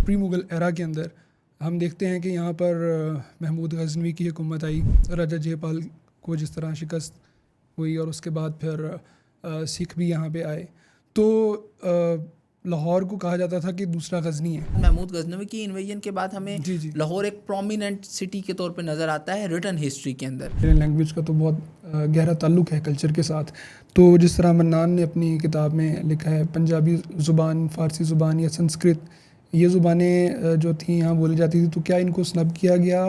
Pre Mughal era के अंदर हम देखते हैं कि यहाँ पर महमूद गज़नवी की हुकूमत आई, राजा जयपाल को जिस तरह शिकस्त हुई और उसके बाद फिर सिख भी यहाँ पे आए। तो लाहौर को कहा जाता था कि दूसरा गज़नी है। महमूद गज़नवी की इन्वेजन के बाद हमें जी। लाहौर एक प्रोमिनेंट सिटी के तौर पे नज़र आता है रिटन हिस्ट्री के अंदर। लैंग्वेज का तो बहुत गहरा ताल्लुक़ है कल्चर के साथ। तो जिस तरह मन्नान ने अपनी किताब में लिखा है, पंजाबी ज़ुबान, फ़ारसी ज़ुबान या संस्कृत, ये ज़ुबानें जो थी यहाँ बोली जाती थी, तो क्या इनको स्नब किया गया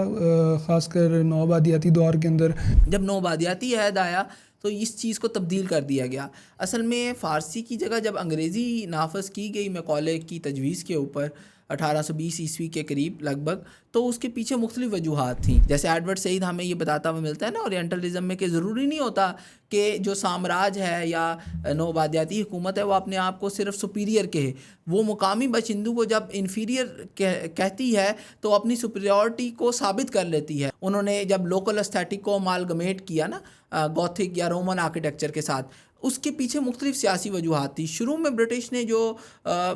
ख़ासकर नौआबादियाती दौर के अंदर? जब नौआबादियाती अहद आया तो इस चीज़ को तब्दील कर दिया गया। असल में फ़ारसी की जगह जब अंग्रेज़ी नाफज की गई मैकॉले की तजवीज़ के ऊपर 1820 ईस्वी के करीब लगभग, तो उसके पीछे मुख्तलिफ वजूहात थी। जैसे एडवर्ड सईद हमें ये बताता हुआ मिलता है ना ओरिएंटलिज़म में, कि ज़रूरी नहीं होता कि जो साम्राज्य है या नौआबादियाती हुकूमत है वो अपने आप को सिर्फ सुपीरियर कहे। वो मुकामी बशिंदों को जब इन्फीरियर कहती है तो अपनी सुपीरियॉरिटी को साबित कर लेती है। उन्होंने जब लोकल एस्थेटिक को अमालगमेट किया ना गॉथिक या रोमन आर्किटेक्चर के साथ, उसके पीछे मुख्तलिफ सियासी वजूहात थी। शुरू में ब्रिटिश ने जो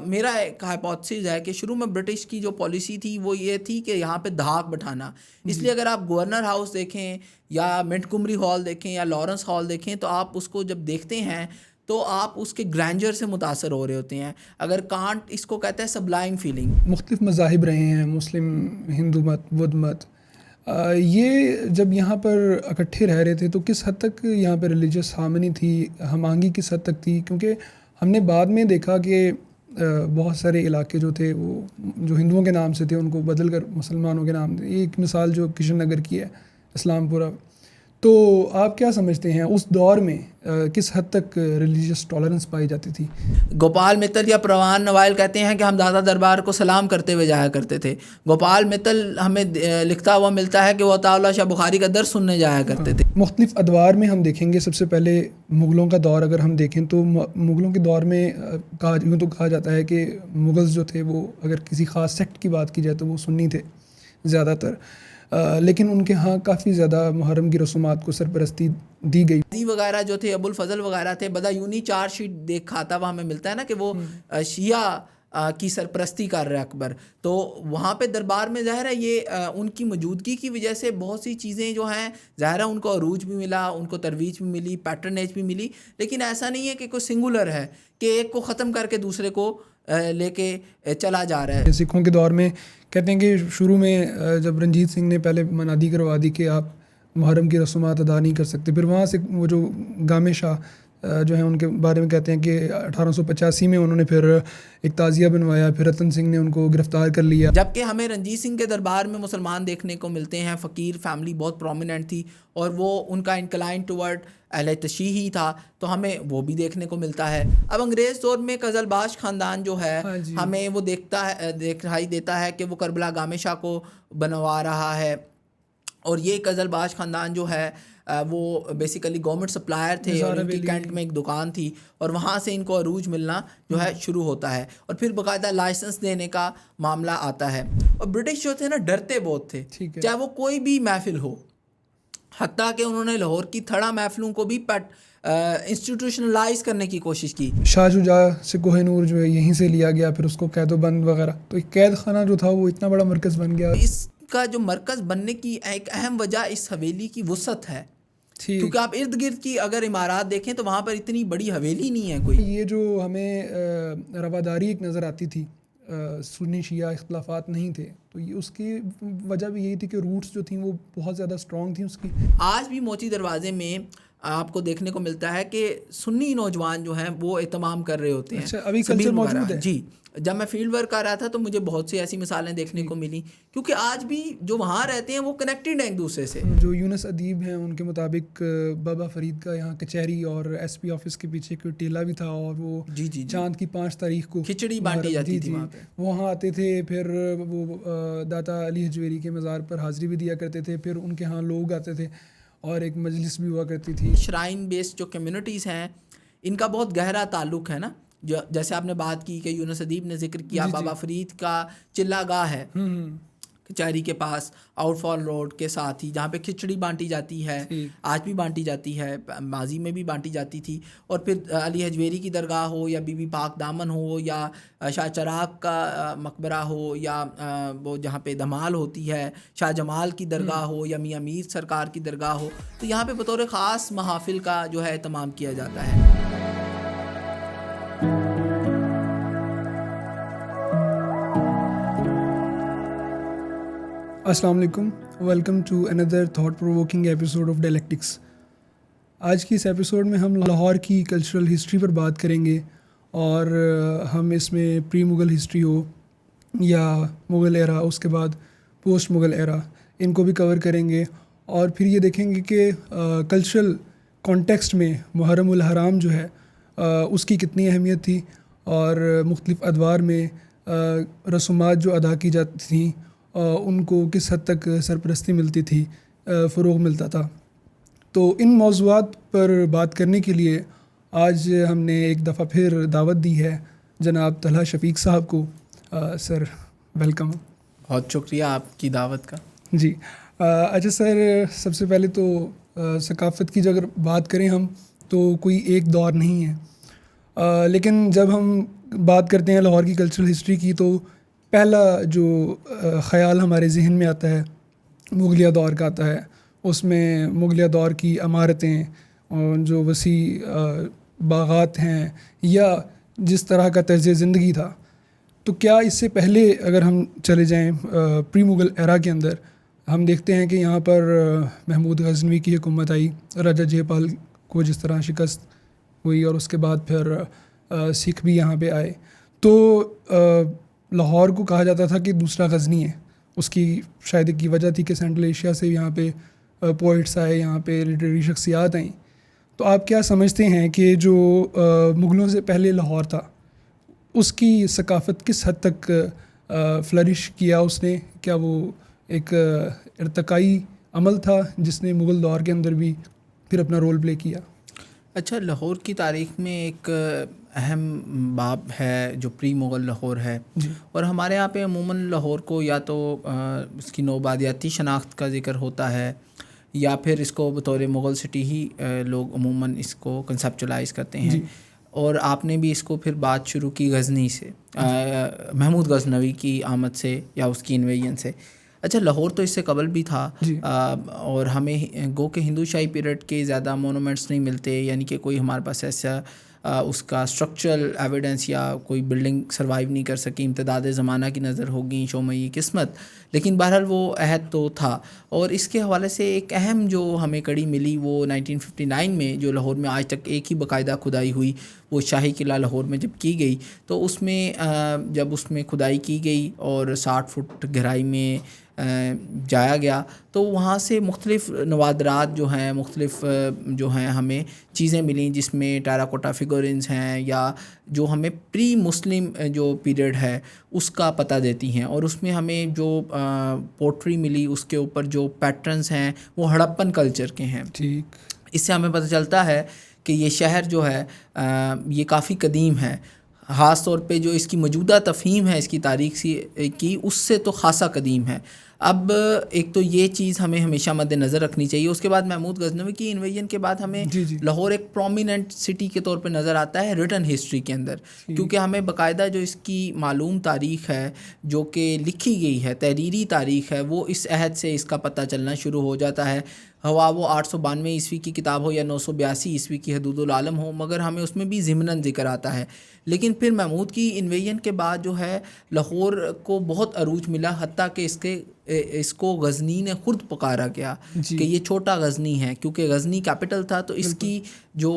मेरा एक हाइपोथेसिस है कि शुरू में ब्रिटिश की जो पॉलिसी थी वो ये थी कि यहाँ पे धाक बैठाना। इसलिए अगर आप गवर्नर हाउस देखें या मिंटगोमरी हॉल देखें या लॉरेंस हॉल देखें तो आप उसको जब देखते हैं तो आप उसके ग्रैंडर से मुतासर हो रहे होते हैं। अगर कांट इसको कहता है सबलाइम फीलिंग। मुख्तलिफ मज़ाहिब रहे हैं, मुस्लिम, हिंदू मत, बुद्ध मत। ये जब यहाँ पर इकट्ठे रह रहे थे तो किस हद तक यहाँ पर रिलीजियस हार्मनी थी, हम आहंगी किस हद तक थी? क्योंकि हमने बाद में देखा कि बहुत सारे इलाके जो थे वो जो हिंदुओं के नाम से थे उनको बदल कर मुसलमानों के नाम थे। एक मिसाल जो किशन नगर की है, इस्लामपुरा। तो आप क्या समझते हैं उस दौर में किस हद तक रिलीजियस टॉलरेंस पाई जाती थी? गोपाल मित्तल या परवान नवाइल कहते हैं कि हम दादा दरबार को सलाम करते हुए जाया करते थे। गोपाल मित्तल हमें लिखता हुआ मिलता है कि वो अताउल्लाह शाह बुखारी का दर्स सुनने जाया करते थे। मुख्तलिफ अदवार में हम देखेंगे, सबसे पहले मुग़लों का दौर अगर हम देखें तो मुग़लों के दौर में यूँ तो कहा जाता है कि मुग़ल जो थे वो अगर किसी ख़ास सेक्ट की बात की जाए तो वो सुन्नी थे ज़्यादातर, लेकिन उनके यहाँ काफ़ी ज़्यादा मुहर्रम की रसूमात को सरपरस्ती दी गई। वगैरह जो थे, अबुल फजल वगैरह थे, बदायूनी चार्जशीट देख खाता हुआ हमें मिलता है ना कि वो शिया की सरपरस्ती कर रहे अकबर। तो वहाँ पे दरबार में ज़ाहिर है ये उनकी मौजूदगी की वजह से बहुत सी चीज़ें जो हैं ज़ाहिर है उनको अरूज भी मिला, उनको तरवीज भी मिली, पैटर्नेज भी मिली। लेकिन ऐसा नहीं है कि कोई सिंगुलर है कि एक को ख़त्म करके दूसरे को लेके चला जा रहा है। सिखों के दौर में कहते हैं कि शुरू में जब रंजीत सिंह ने पहले मनादी करवा दी कि आप मुहर्रम की रसूमात अदा नहीं कर सकते, फिर वहाँ से वो जो गामे शाह जो हैं उनके बारे में कहते हैं कि 1885 में उन्होंने फिर एक ताज़िया बनवाया, फिर रतन सिंह ने उनको गिरफ़्तार कर लिया। जबकि हमें रंजीत सिंह के दरबार में मुसलमान देखने को मिलते हैं, फ़कीर फैमिली बहुत प्रोमिनेंट थी और वो उनका इंक्लाइन टुवर्ड अहले तशीही था, तो हमें वो भी देखने को मिलता है। अब अंग्रेज़ दौर में कज़लबाश ख़ानदान जो है हमें वो दिखाई देता है कि वो करबला गामे शाह को बनवा रहा है, और ये कज़लबाश ख़ानदान जो है वो बेसिकली गवर्नमेंट सप्लायर थे और इनकी कैंट में एक दुकान थी और वहाँ से इनको अरूज मिलना जो है शुरू होता है और फिर बाकायदा लाइसेंस देने का मामला आता है। और ब्रिटिश जो थे ना डरते बहुत थे, चाहे वो कोई भी महफिल हो, हत्ता कि उन्होंने लाहौर की थड़ा महफिलों को भी इंस्टीट्यूशनलाइज करने की कोशिश की। शाह शुजा से कोहिनूर जो है यहीं से लिया गया, फिर उसको कैदोबंद वगैरह, तो एक कैद खाना जो था वो इतना बड़ा मरकज़ बन गया। इसका जो मरकज़ बनने की एक अहम वजह इस हवेली की वुसअत है, क्योंकि आप इर्द गिर्द की अगर इमारत देखें तो वहाँ पर इतनी बड़ी हवेली नहीं है कोई। ये जो हमें रवादारी एक नज़र आती थी, सुन्नी शिया इख्तलाफात नहीं थे, तो ये उसकी वजह भी यही थी कि रूट्स जो थी वो बहुत ज़्यादा स्ट्रॉन्ग थी उसकी। आज भी मोची दरवाज़े में आपको देखने को मिलता है कि सुन्नी नौजवान जो हैं वो एहतमाम कर रहे होते हैं। अच्छा, अभी कल्चर मौजूद है? जी, जब मैं फील्ड वर्क कर रहा था तो मुझे बहुत सी ऐसी मिसालें देखने को मिली, क्योंकि आज भी जो वहाँ रहते हैं वो कनेक्टेड हैं एक दूसरे से। जो यूनुस अदीब हैं उनके मुताबिक बाबा फरीद का यहाँ कचहरी और एसपी ऑफिस के पीछे कोई टीला भी था और वो चांद की 5 तारीख को खिचड़ी बांटी जाती थी वहाँ पे। वहाँ आते थे, फिर वो दाता अली हजवेरी के मज़ार पर हाज़िरी भी दिया करते थे, फिर उनके यहाँ लोग आते थे और एक मजलिस भी हुआ करती थी। श्राइन बेस्ड जो कम्युनिटीज़ हैं इनका बहुत गहरा ताल्लुक़ है ना, जो जैसे आपने बात की कि यूनुस अदीब ने जिक्र किया बाबा फरीद का चिल्ला गाह है, कचहरी के पास आउटफॉल रोड के साथ ही, जहाँ पे खिचड़ी बांटी जाती है, आज भी बांटी जाती है, माजी में भी बांटी जाती थी। और फिर अली हजवेरी की दरगाह हो या बीबी पाक दामन हो या शाह चराग का मकबरा हो या वो जहाँ पे धमाल होती है शाह जमाल की दरगाह हो या मियाँ मीर सरकार की दरगाह हो, तो यहाँ पे बतौर ख़ास महाफिल का जो है तमाम किया जाता है। अस्सलाम वालेकुम, welcome to another thought provoking episode of dialectics. आज की इस एपिसोड में हम लाहौर की कल्चरल हिस्ट्री पर बात करेंगे और हम इसमें प्री मुग़ल हिस्ट्री हो या मुग़ल एरा, उसके बाद पोस्ट मुग़ल एरा, इनको भी कवर करेंगे। और फिर ये देखेंगे कि कल्चरल कॉन्टेक्स्ट में मुहर्रम उल हराम जो है उसकी कितनी अहमियत थी और मुख्तलिफ़ अदवार में रसूमात जो अदा की जाती थी उनको किस हद तक सरपरस्ती मिलती थी, फ़रोग़ मिलता था। तो इन मौज़ूआत पर बात करने के लिए आज हमने एक दफ़ा फिर दावत दी है जनाब तलहा शफ़ीक साहब को। Sir welcome. बहुत शुक्रिया आपकी दावत का। जी अच्छा सर, सबसे पहले तो सकाफ़त की अगर बात करें हम तो कोई एक दौर नहीं है, लेकिन जब हम बात करते हैं लाहौर की कल्चरल हिस्ट्री की तो पहला जो ख़याल हमारे जहन में आता है मुग़लिया दौर का आता है। उसमें मुग़लिया दौर की इमारतें और जो वसी बागात हैं या जिस तरह का तर्ज़ ज़िंदगी था। तो क्या इससे पहले अगर हम चले जाएं प्री मुग़ल एरा के अंदर, हम देखते हैं कि यहाँ पर महमूद गज़नवी की हुकूमत आई, राजा जयपाल को जिस तरह शिकस्त हुई और उसके बाद फिर सिख भी यहाँ पे आए। तो लाहौर को कहा जाता था कि दूसरा गज़नी है। उसकी शायद एक की वजह थी कि सेंट्रल एशिया से यहाँ पे पोइट्स आए, यहाँ पे लिटरेरी शख्सियात आई। तो आप क्या समझते हैं कि जो मुग़लों से पहले लाहौर था उसकी सकाफ़त किस हद तक फ्लरिश किया उसने? क्या वो एक इर्तकाई अमल था जिसने मुग़ल दौर के अंदर भी फिर अपना रोल प्ले किया? अच्छा, लाहौर की तारीख़ में एक अहम बाब है जो प्री मुग़ल लाहौर है। और हमारे यहाँ पे अमूमन लाहौर को या तो इसकी नौबादियाती शनाख्त का ज़िक्र होता है या फिर इसको बतौर मुग़ल सिटी ही लोग अमूमन इसको कंसेप्चुलाइज़ करते हैं। और आपने भी इसको फिर बात शुरू की गज़नी से, महमूद गज़नवी की आमद से या उसकी इन्वेजन से। अच्छा, लाहौर तो इससे कबल भी था और हमें गो के हिंदू शाही पीरियड के ज़्यादा मोनूमेंट्स नहीं मिलते, यानी कि कोई हमारे पास ऐसा उसका स्ट्रक्चरल एविडेंस या कोई बिल्डिंग सर्वाइव नहीं कर सकी। इम्तदाद ज़माना की नज़र होगी, शोमई किस्मत, लेकिन बहरहाल वो अहद तो था। और इसके हवाले से एक अहम जो हमें कड़ी मिली वो 1959 में जो लाहौर में आज तक एक ही बाकायदा खुदाई हुई, वो शाही किला लाहौर में जब की गई तो उसमें जब उसमें खुदाई की गई और 60 फुट गहराई में जाया गया तो वहाँ से मुख्तलिफ़ नवादरात जो हैं, मुख्तलिफ़ जो हैं हमें चीज़ें मिली जिसमें टेराकोटा फिगरिन्स हैं या जो हमें प्री मुस्लिम जो पीरियड है उसका पता देती हैं। और उसमें हमें जो पोट्री मिली उसके ऊपर जो पैटर्न्स हैं वो हड़प्पन कल्चर के हैं। ठीक, इससे हमें पता चलता है कि ये शहर जो है ये काफ़ी कदीम है। ख़ास तौर पे जो इसकी मौजूदा तफ़हीम है इसकी तारीख़ की उससे तो ख़ासा कदीम है। अब एक तो ये चीज़ हमें हमेशा मद्देनज़र रखनी चाहिए। उसके बाद महमूद गज़नवी की इन्वेजन के बाद हमें लाहौर एक प्रोमिनेंट सिटी के तौर पे नज़र आता है रिटन हिस्ट्री के अंदर, क्योंकि हमें बाकायदा जो इसकी मालूम तारीख़ है जो कि लिखी गई है, तहरीरी तारीख़ है, वो इस अहद से इसका पता चलना शुरू हो जाता है। हवा वो 892 ईस्वी की किताब हो या 982 ईस्वी की हदूदुल आलम हो, मगर हमें उसमें भी ज़िमनन ज़िक्र आता है। लेकिन फिर महमूद की इन्वेजन के बाद जो है लाहौर को बहुत अरूज मिला, हत्ता कि इसको गज़नी ने ख़ुद पुकारा गया कि ये छोटा गज़नी है, क्योंकि गज़नी कैपिटल था। तो इसकी जो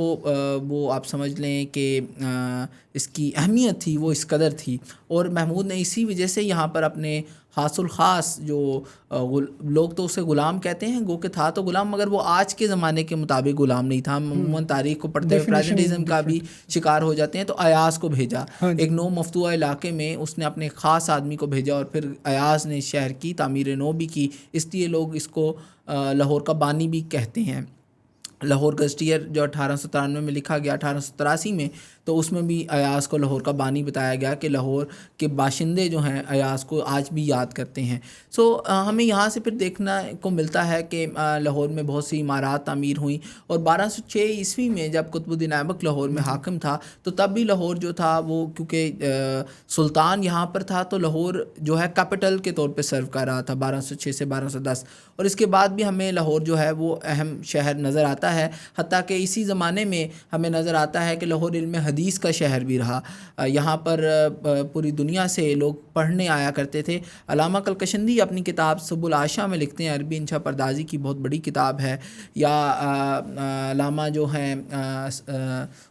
वो आप समझ लें कि इसकी अहमियत थी वो इस कदर थी। और महमूद ने इसी वजह से यहाँ पर अपने हासुल ख़ास जो लोग तो उसे ग़ुलाम कहते हैं, गो के था तो ग़ुलाम, मगर वो आज के ज़माने के मुताबिक ग़ुलाम नहीं था। अमूमन तारीख़ को पढ़ते हुए प्रेजेंटिज़म का भी शिकार हो जाते हैं। तो अयाज़ को भेजा, एक नो मफतूआ इलाके में उसने अपने ख़ास आदमी को भेजा और फिर अयाज़ ने शहर की तामीर नो भी की, इसलिए लोग इसको लाहौर का बानी भी कहते हैं। लाहौर गज़टियर जो 1893 में लिखा गया 1883 में, तो उसमें भी अयाज़ को लाहौर का बानी बताया गया कि लाहौर के बाशिंदे जो हैं अयाज़ को आज भी याद करते हैं। हमें यहाँ से फिर देखना को मिलता है कि लाहौर में बहुत सी इमारत तामीर हुई, और 1206 ईस्वी में जब कुतुबुद्दीन ऐबक लाहौर में हाकिम था तो तब भी लाहौर जो था वो क्योंकि सुल्तान यहाँ पर था तो लाहौर जो है कैपिटल के तौर पे सर्व कर रहा था 1206 से 1210, और इसके बाद भी हमें लाहौर जो है वो अहम शहर नज़र आता है। हत्ता कि इसी ज़माने में हमें नज़र आता है कि लाहौर इल्म हदीस का शहर भी रहा। यहाँ पर पूरी दुनिया से लोग पढ़ने आया करते थे। अल्लामा कलकशंदी अपनी किताब सुबुल आशा में लिखते हैं, अरबी इंशा परदाजी की बहुत बड़ी किताब है, या अल्लामा जो हैं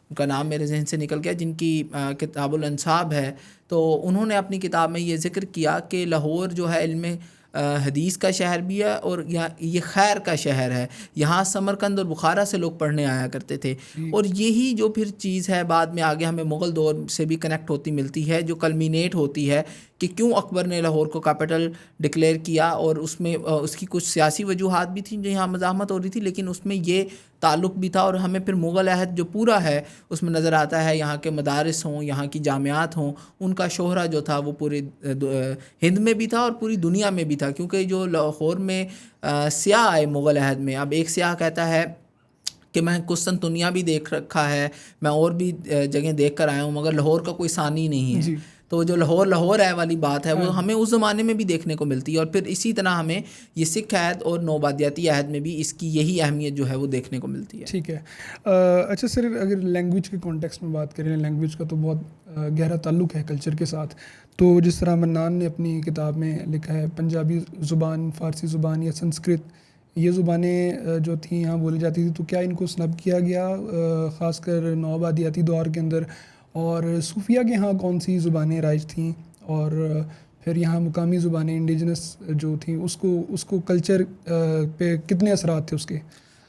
उनका नाम मेरे जहन से निकल गया, जिनकी किताबुल अंसाब है, तो उन्होंने अपनी किताब में ये ज़िक्र किया कि लाहौर जो है इल्म हदीस का शहर भी है और यहाँ ये खैर का शहर है। यहाँ समरकंद और बुखारा से लोग पढ़ने आया करते थे। और यही जो फिर चीज़ है बाद में आगे हमें मुग़ल दौर से भी कनेक्ट होती मिलती है, जो कल्मिनेट होती है कि क्यों अकबर ने लाहौर को कैपिटल डिक्लेयर किया, और उसमें उसकी कुछ सियासी वजूहात भी थी जो यहाँ मज़ाहमत हो रही थी, लेकिन उसमें ये ताल्लुक़ भी था। और हमें फिर मुग़ल अहद जो पूरा है उसमें नज़र आता है यहाँ के मदारिस हों, यहाँ की जामियात हों, उनका शोहरा जो था वो पूरे हिंद में भी था और पूरी दुनिया में भी था। क्योंकि जो लाहौर में सियाह आए मुग़ल अहद में, अब एक सियाह कहता है कि मैं कुस्तुनतुनिया भी देख रखा है, मैं और भी जगह देख कर आया हूँ, मगर लाहौर का कोई सानी नहीं है। तो जो लाहौर लाहौर है वाली बात है वो हमें उस ज़माने में भी देखने को मिलती है, और फिर इसी तरह हमें ये सिख अहद और नौबादियाती अहद में भी इसकी यही अहमियत जो है वो देखने को मिलती है। ठीक है। अच्छा सर, अगर लैंग्वेज के कॉन्टेक्स्ट में बात करें, लैंग्वेज का तो बहुत गहरा ताल्लुक़ है कल्चर के साथ। तो जिस तरह मन्नान ने अपनी किताब में लिखा है, पंजाबी ज़ुबान, फ़ारसी ज़ुबान या संस्कृत, ये ज़ुबानें जो थी यहाँ बोली जाती थी, तो क्या इनको स्नब किया गया ख़ासकर नौबादियाती दौर के अंदर? और सूफिया के यहाँ कौन सी ज़ुबानें राइज थीं? और फिर यहाँ मुकामी ज़ुबानें इंडिजिनस जो थी उसको कल्चर पे कितने असरात थे उसके?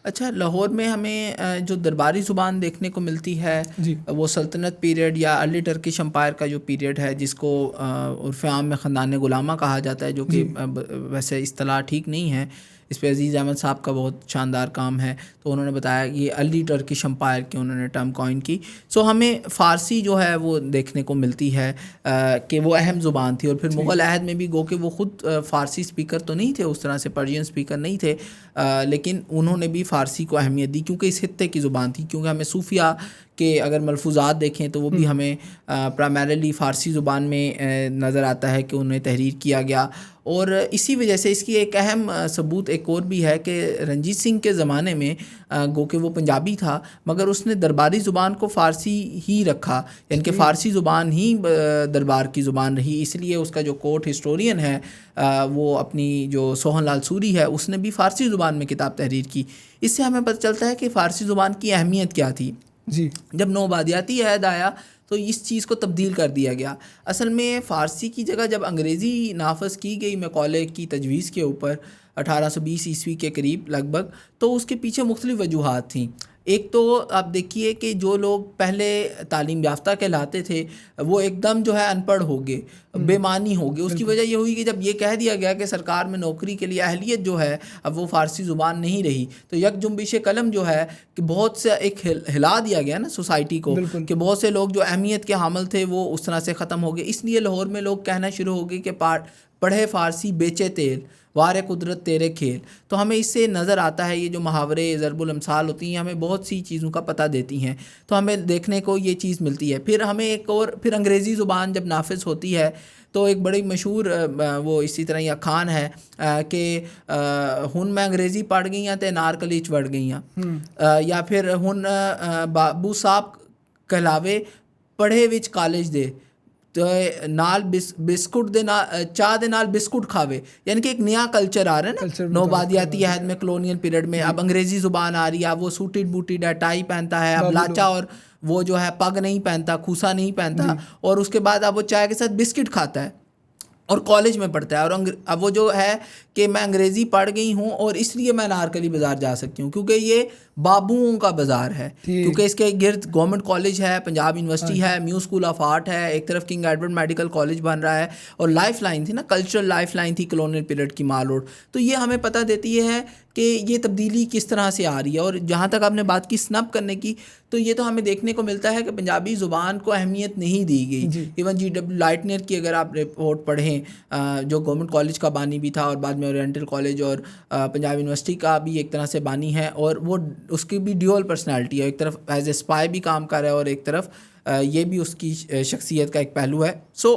अच्छा, लाहौर में हमें जो दरबारी ज़ुबान देखने को मिलती है वो सल्तनत पीरियड या अर्ली टर्किश एम्पायर का जो पीरियड है, जिसको उर्फ़ आम में ख़ानदान गुलामा कहा जाता है, जो कि वैसे इस्तिलाह ठीक नहीं है। इस पर अज़ीज़ अहमद साहब का बहुत शानदार काम है, तो उन्होंने बताया ये अर्ली टर्किश एम्पायर की उन्होंने टर्म कॉइन की। हमें फ़ारसी जो है वो देखने को मिलती है कि वो अहम ज़ुबान थी। और फिर मुग़ल अहद में भी गो कि वो ख़ुद फ़ारसी स्पीकर तो नहीं थे, उस तरह से पर्शियन स्पीकर नहीं थे, लेकिन उन्होंने भी फ़ारसी को अहमियत दी क्योंकि इस खित्ते की ज़ुबान थी। क्योंकि हमें सूफिया के अगर मलफूज़ात देखें तो वो भी हमें प्राइमरीली फ़ारसी ज़ुबान में नज़र आता है कि उन्हें तहरीर किया गया। और इसी वजह से इसकी एक अहम सबूत एक और भी है कि रंजीत सिंह के ज़माने में गो कि वो पंजाबी था, मगर उसने दरबारी ज़ुबान को फ़ारसी ही रखा, यानी कि फ़ारसी ज़ुबान ही दरबार की ज़ुबान रही। इसलिए उसका जो कोर्ट हिस्टोरियन है वो अपनी जो सोहन लाल सूरी है उसने भी फ़ारसी ज़ुबान में किताब तहरीर की। इससे हमें पता चलता है कि फ़ारसी ज़ुबान की अहमियत क्या थी। जब नौबादियाती अहद आया तो इस चीज़ को तब्दील कर दिया गया। असल में फ़ारसी की जगह जब अंग्रेज़ी नाफज की गई मकौले की तजवीज़ के ऊपर 1820 ईस्वी के करीब लगभग, तो उसके पीछे मुख्तलिफ़ वजूहात थी। एक तो आप देखिए कि जो लोग पहले तालीम याफ्ता कहलाते थे वो एकदम जो है अनपढ़ हो गए, बेमानी हो गए। उसकी वजह ये हुई कि जब ये कह दिया गया कि सरकार में नौकरी के लिए अहलियत जो है अब वो फ़ारसी ज़ुबान नहीं रही, तो यक जुम्बिश कलम जो है कि बहुत से एक हिला दिया गया ना सोसाइटी को, कि बहुत से लोग जो अहमियत के हामिल थे वो उस तरह से ख़त्म हो गए। इसलिए लाहौर में लोग कहना शुरू हो गए कि पढ़े फ़ारसी बेचे तेल, वारे कुदरत तेरे खेल। तो हमें इससे नज़र आता है ये जो मुहावरे ज़रबुल अमसाल होती हैं हमें बहुत सी चीज़ों का पता देती हैं, तो हमें देखने को ये चीज़ मिलती है। फिर हमें एक और फिर अंग्रेज़ी ज़ुबान जब नाफिज होती है तो एक बड़ी मशहूर वो इसी तरह या खान है कि हुन मैं अंग्रेज़ी पढ़ गई हैं ते नार कलीच बढ़ गई हैं, या फिर हुन बाबू साहब कहलावे पढ़े विच कॉलेज दे तो नाल बिस्कुट दे ना चाह दे नाल बिस्कुट खावे। यानी कि एक नया कल्चर आ रहा है ना नौबादियाती अहद में, कॉलोनियल पीरियड में। अब अंग्रेज़ी ज़ुबान आ रही है, अब वो सूटेड बूटेड है, टाई पहनता है, अब लाचा और वो जो है पग नहीं पहनता, खूसा नहीं पहनता, और उसके बाद अब वो चाय के साथ बिस्किट खाता है और कॉलेज में पढ़ता है। और अब वो जो है कि मैं अंग्रेज़ी पढ़ गई हूँ और इसलिए मैं नारकली बाज़ार जा सकती हूँ, क्योंकि ये बाबुओं का बाजार है, ठीक। क्योंकि इसके गिर्द गवर्नमेंट कॉलेज है, पंजाब यूनिवर्सिटी है, म्यू स्कूल ऑफ आर्ट है, एक तरफ किंग एडवर्ड मेडिकल कॉलेज बन रहा है, और लाइफ लाइन थी ना, कल्चरल लाइफ लाइन थी कॉलोनियल पीरियड की माल रोड। तो ये हमें पता देती है कि ये तब्दीली किस तरह से आ रही है। और जहाँ तक आपने बात की स्नब करने की, तो ये तो हमें देखने को मिलता है कि पंजाबी ज़ुबान को अहमियत नहीं दी गई। इवन GW लाइटनर की अगर आप रिपोर्ट पढ़ें, जो गवर्नमेंट कॉलेज का बानी भी था और बाद में ओरिएंटल कॉलेज और पंजाब यूनिवर्सिटी का भी एक तरह से बानी है, और वो उसकी भी ड्यूअल पर्सनैलिटी है, एक तरफ एज ए स्पाई भी काम कर रहा है और एक तरफ ये भी उसकी शख्सियत का एक पहलू है। सो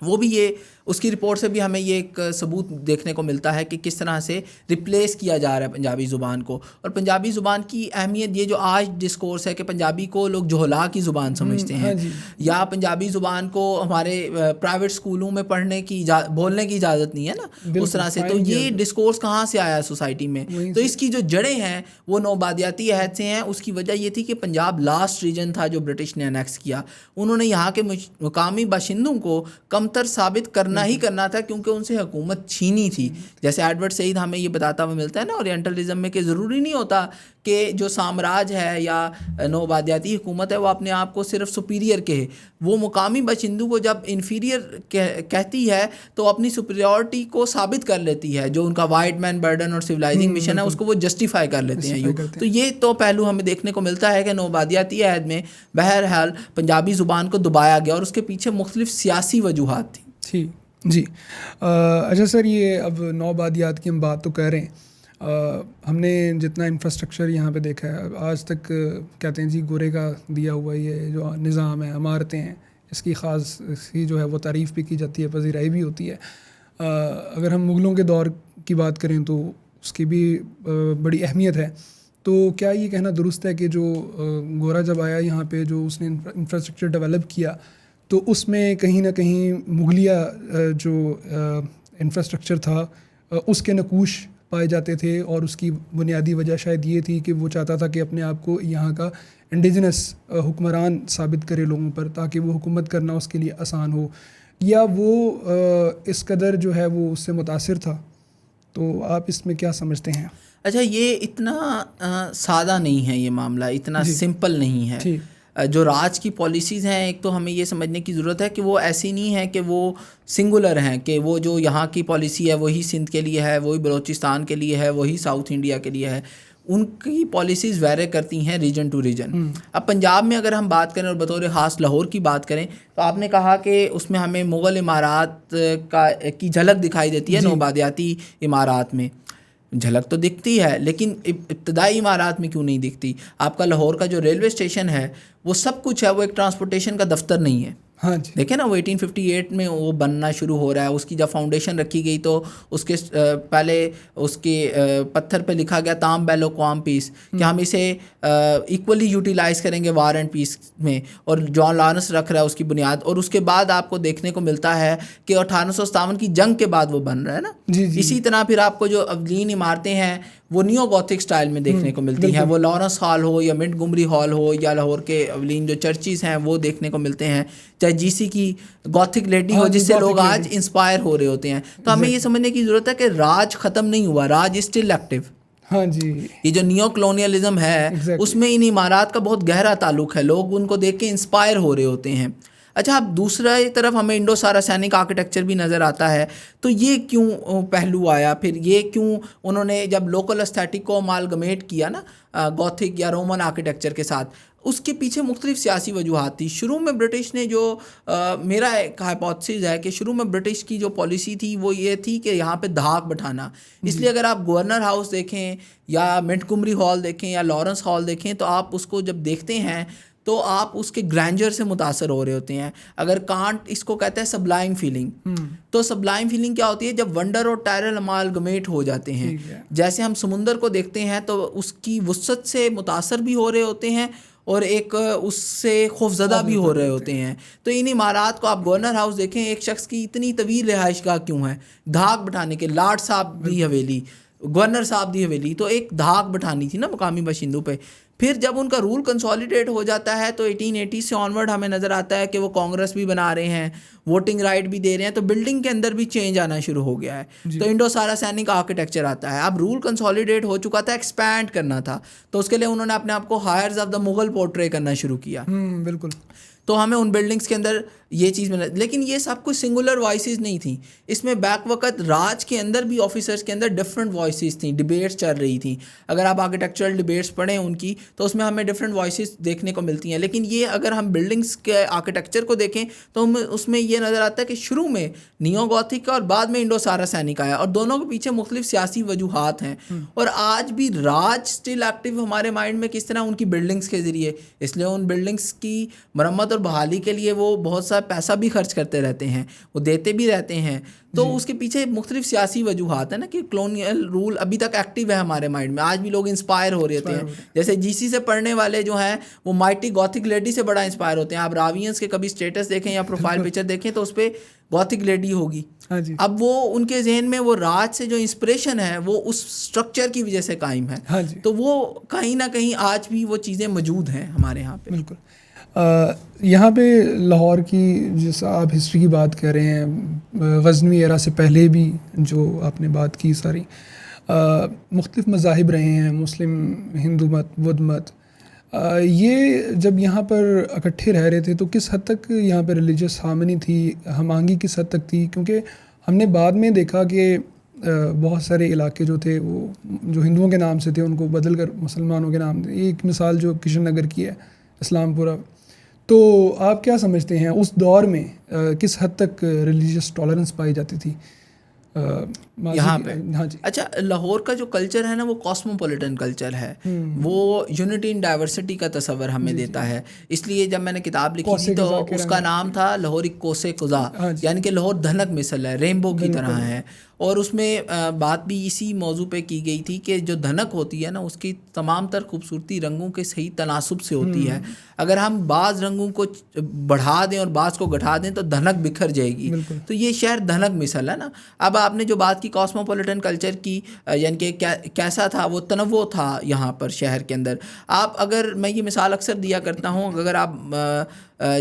वो भी ये उसकी रिपोर्ट से भी हमें ये एक सबूत देखने को मिलता है कि किस तरह से रिप्लेस किया जा रहा है पंजाबी ज़ुबान को। और पंजाबी ज़ुबान की अहमियत, ये जो आज डिस्कोर्स है कि पंजाबी को लोग जोहला की ज़ुबान समझते हैं, या पंजाबी ज़ुबान को हमारे प्राइवेट स्कूलों में पढ़ने की बोलने की इजाज़त नहीं है ना, उस तरह से, तो ये डिस्कोर्स कहाँ से आया सोसाइटी में? तो इसकी जो जड़ें हैं वो नौबादियाती अहद से हैं। उसकी वजह ये थी कि पंजाब लास्ट रीजन था जो ब्रिटिश ने अनेक्स किया। उन्होंने यहाँ के मुकामी बाशिंदों को कमतर साबित करना ही करना था, क्योंकि उनसे हुकूमत छीनी थी। जैसे एडवर्ड सईद हमें ये बताता हुआ मिलता है ना ओरिएंटलिज्म में, कि ज़रूरी नहीं होता कि जो साम्राज्य है या नौबादियाती हुकूमत है वो अपने आप को सिर्फ सुपीरियर कहे। वो मुकामी बाशिंदों को जब इन्फीरियर कहती है तो अपनी सुपीरियरिटी को साबित कर लेती है। जो उनका वाइट मैन बर्डन और सिविलाइजिंग मिशन है उसको वो जस्टिफाई कर लेते हैं। तो ये तो पहलू हमें देखने को मिलता है कि नौबादियाती अहद में बहरहाल पंजाबी ज़ुबान को दबाया गया और उसके पीछे मुख्तलिफ सियासी वजूहात थी। ठीक जी। अच्छा सर, ये अब नौबादियात की हम बात तो कर रहे हैं, हमने जितना इंफ्रास्ट्रक्चर यहाँ पे देखा है आज तक, कहते हैं जी गोरे का दिया हुआ ये जो निज़ाम है, इमारतें हैं, इसकी ख़ास इसकी जो है वो तारीफ़ भी की जाती है, पजीराई भी होती है। अगर हम मुग़लों के दौर की बात करें तो उसकी भी बड़ी अहमियत है। तो क्या ये कहना दुरुस्त है कि जो गोरा जब आया यहाँ पे, जो उसने इंफ्रास्ट्रक्चर डेवलप किया, तो उसमें कहीं ना कहीं मुगलिया जो इंफ्रास्ट्रक्चर था उसके नकूश पाए जाते थे, और उसकी बुनियादी वजह शायद ये थी कि वो चाहता था कि अपने आप को यहाँ का इंडिजिनस हुक्मरान साबित करे लोगों पर, ताकि वो हुकूमत करना उसके लिए आसान हो, या वो इस कदर जो है वो उससे मुतासिर था? तो आप इसमें क्या समझते हैं? अच्छा, ये इतना सादा नहीं है, ये मामला इतना सिंपल नहीं है। जो राज की पॉलिसीज़ हैं, एक तो हमें ये समझने की ज़रूरत है कि वो ऐसी नहीं है कि वो सिंगुलर हैं, कि वो जो यहाँ की पॉलिसी है वही सिंध के लिए है, वही बलूचिस्तान के लिए है, वही साउथ इंडिया के लिए है। उनकी पॉलिसीज़ वेरी करती हैं रीजन टू रीजन। अब पंजाब में अगर हम बात करें और बतौर ख़ास लाहौर की बात करें, तो आपने कहा कि उसमें हमें मुग़ल इमारात की झलक दिखाई देती है। नौबादियाती इमारात में झलक तो दिखती है, लेकिन इब्तदाई इमारात में क्यों नहीं दिखती? आपका लाहौर का जो रेलवे स्टेशन है वो सब कुछ है, वो एक ट्रांसपोर्टेशन का दफ्तर नहीं है। हाँ जी, देखें ना, वो 1858 में वो बनना शुरू हो रहा है। उसकी जब फाउंडेशन रखी गई तो उसके पहले उसके पत्थर पे लिखा गया ताम बैलो क्वाम पीस, कि हम इसे इक्वली यूटिलाइज़ करेंगे वार एंड पीस में, और जॉन लॉरेंस रख रहा है उसकी बुनियाद। और उसके बाद आपको देखने को मिलता है कि 1857 की जंग के बाद वो बन रहा है ना। इसी तरह फिर आपको जो अवलीन इमारतें हैं वो नियो गॉथिक स्टाइल में देखने को मिलती हैं। वो लॉरेंस हॉल हो या मिंटगुमरी हॉल हो या लाहौर के अवलीन जो चर्चिज़ हैं वो देखने को मिलते हैं, चाहे GC की गॉथिक लेडी हो, जिससे लोग आज इंस्पायर हो रहे होते हैं। तो हमें ये समझने की ज़रूरत है कि राज ख़त्म नहीं हुआ, राज इज स्टिल एक्टिव। हाँ जी, ये जो नियो कॉलोनियलिज्म है उसमें इन इमारात का बहुत गहरा ताल्लुक है, लोग उनको देख के इंस्पायर हो रहे होते हैं। अच्छा, अब दूसरा तरफ हमें इंडो सारासैनिक आर्किटेक्चर भी नज़र आता है। तो ये क्यों पहलू आया? फिर ये क्यों उन्होंने जब लोकल एस्थेटिक को अमालगमेट किया ना गॉथिक या रोमन आर्किटेक्चर के साथ, उसके पीछे मुख्तलिफ सियासी वजूहात थी। शुरू में ब्रिटिश ने जो मेरा एक हाइपोथेसिस है कि शुरू में ब्रिटिश की जो पॉलिसी थी वो ये थी कि यहाँ पे धाक बैठाना। इसलिए अगर आप गवर्नर हाउस देखें या मिंटगुमरी हॉल देखें या लॉरेंस हॉल देखें, तो आप उसको जब देखते हैं तो आप उसके ग्रैंडर से मुतासर हो रहे होते हैं। अगर कांट इसको कहता है सबलाइम फीलिंग, तो सबलाइम फीलिंग क्या होती है? जब वंडर और टायरल अमालगमेट हो जाते हैं। जैसे हम समुंदर को देखते हैं तो उसकी वुसअत से मुतासर भी हो रहे होते हैं और एक उससे खौफजदा भी हो रहे होते हैं। तो इन इमारात को आप गवर्नर हाउस देखें, एक शख्स की इतनी तवील रिहाइशगाह क्यों है? धाक बैठाने के। लार्ड साहब दी हवेली, गवर्नर साहब दी हवेली, तो एक धाक बैठानी थी ना मुकामी बाशिंदों पे। फिर जब उनका रूल कंसोलिडेट हो जाता है तो 1880 से ऑनवर्ड हमें नज़र आता है कि वो कांग्रेस भी बना रहे हैं, वोटिंग राइट भी दे रहे हैं, तो बिल्डिंग के अंदर भी चेंज आना शुरू हो गया है। तो इंडो सारासैनिक आर्किटेक्चर आता है। अब रूल कंसोलिडेट हो चुका था, एक्सपैंड करना था, तो उसके लिए उन्होंने अपने आप को heirs of the Mughal portray करना शुरू किया। बिल्कुल। तो हमें उन बिल्डिंग्स के अंदर ये चीज़ मिला, लेकिन ये सब कुछ सिंगुलर वॉइसेस नहीं थी। इसमें बैक वक्त राज के अंदर भी ऑफिसर्स के अंदर डिफरेंट वॉइसेस थी, डिबेट्स चल रही थी। अगर आप आर्किटेक्चरल डिबेट्स पढ़ें उनकी, तो उसमें हमें डिफरेंट वॉइसेस देखने को मिलती हैं। लेकिन ये अगर हम बिल्डिंग्स के आर्किटेक्चर को देखें तो हम उसमें ये नज़र आता है कि शुरू में नियो गॉथिक और बाद में इंडो सारासैनिक आया, और दोनों के पीछे मुख्तलिफ सियासी वजूहात हैं। और आज भी राज स्टिल एक्टिव हमारे माइंड में किस तरह, उनकी बिल्डिंग्स के ज़रिए। इसलिए उन बिल्डिंग्स की मरम्मत और बहाली के लिए वो बहुत सा पैसा भी खर्च करते रहते हैं, वो देते भी रहते हैं। तो उसके पीछे मुख्तलिफ सियासी वजूहात है ना, कि कॉलोनियल रूल अभी तक एक्टिव है हमारे माइंड में। आज भी लोग इंस्पायर हो रहे हैं। जैसे जीसी से पढ़ने वाले जो हैं वो माइटी गॉथिक लेडी से बड़ा इंस्पायर होते हैं। आप रावियंस के कभी स्टेटस देखें या प्रोफाइल पिक्चर देखें तो उस पर गॉथिक लेडी होगी। अब वो उनके जहन में वो राज से जो इंस्पिरेशन है वो उस स्ट्रक्चर की वजह से कायम है। तो वो कहीं ना कहीं आज भी वो चीज़ें मौजूद हैं हमारे यहाँ पे। बिल्कुल। यहाँ पे लाहौर की, जैसा आप हिस्ट्री की बात कर रहे हैं, गज़नवी एरा से पहले भी जो आपने बात की सारी, मुख्तलिफ मज़ाहिब रहे हैं, मुस्लिम, हिंदू मत, बुद्ध मत। ये जब यहाँ पर इकट्ठे रह रहे थे तो किस हद तक यहाँ पे रिलीजियस हार्मनी थी, हमआहंगी किस हद तक थी? क्योंकि हमने बाद में देखा कि बहुत सारे इलाके जो थे वो जो हिंदुओं के नाम से थे उनको बदल कर मुसलमानों के नाम थे। एक मिसाल जो किशन नगर की है, इस्लामपुरा। तो आप क्या समझते हैं उस दौर में किस हद तक रिलीजियस टॉलरेंस पाई जाती थी यहाँ पे? हाँ जी। अच्छा, लाहौर का जो कल्चर है ना वो कॉस्मोपॉलिटन कल्चर है। वो यूनिटी इन डाइवर्सिटी का तस्वर हमें देता है। इसलिए जब मैंने किताब लिखी थी तो उसका नाम था लाहौरी कोसे कुज़ा, यानी कि लाहौर धनक मिसल है, रेनबो की तरह है। और उसमें बात भी इसी मौजू पे की गई थी कि जो धनक होती है ना उसकी तमाम तर खूबसूरती रंगों के सही तनासुब से होती है। अगर हम बाज़ रंगों को बढ़ा दें और बाज़ को घटा दें तो धनक बिखर जाएगी। तो ये शहर धनक मिसल है ना। अब आपने जो बात की कॉस्मोपॉलिटन कल्चर की, यानी कि कैसा था वो तनव्वो था यहाँ पर शहर के अंदर। आप अगर, मैं ये मिसाल अक्सर दिया करता हूँ, अगर आप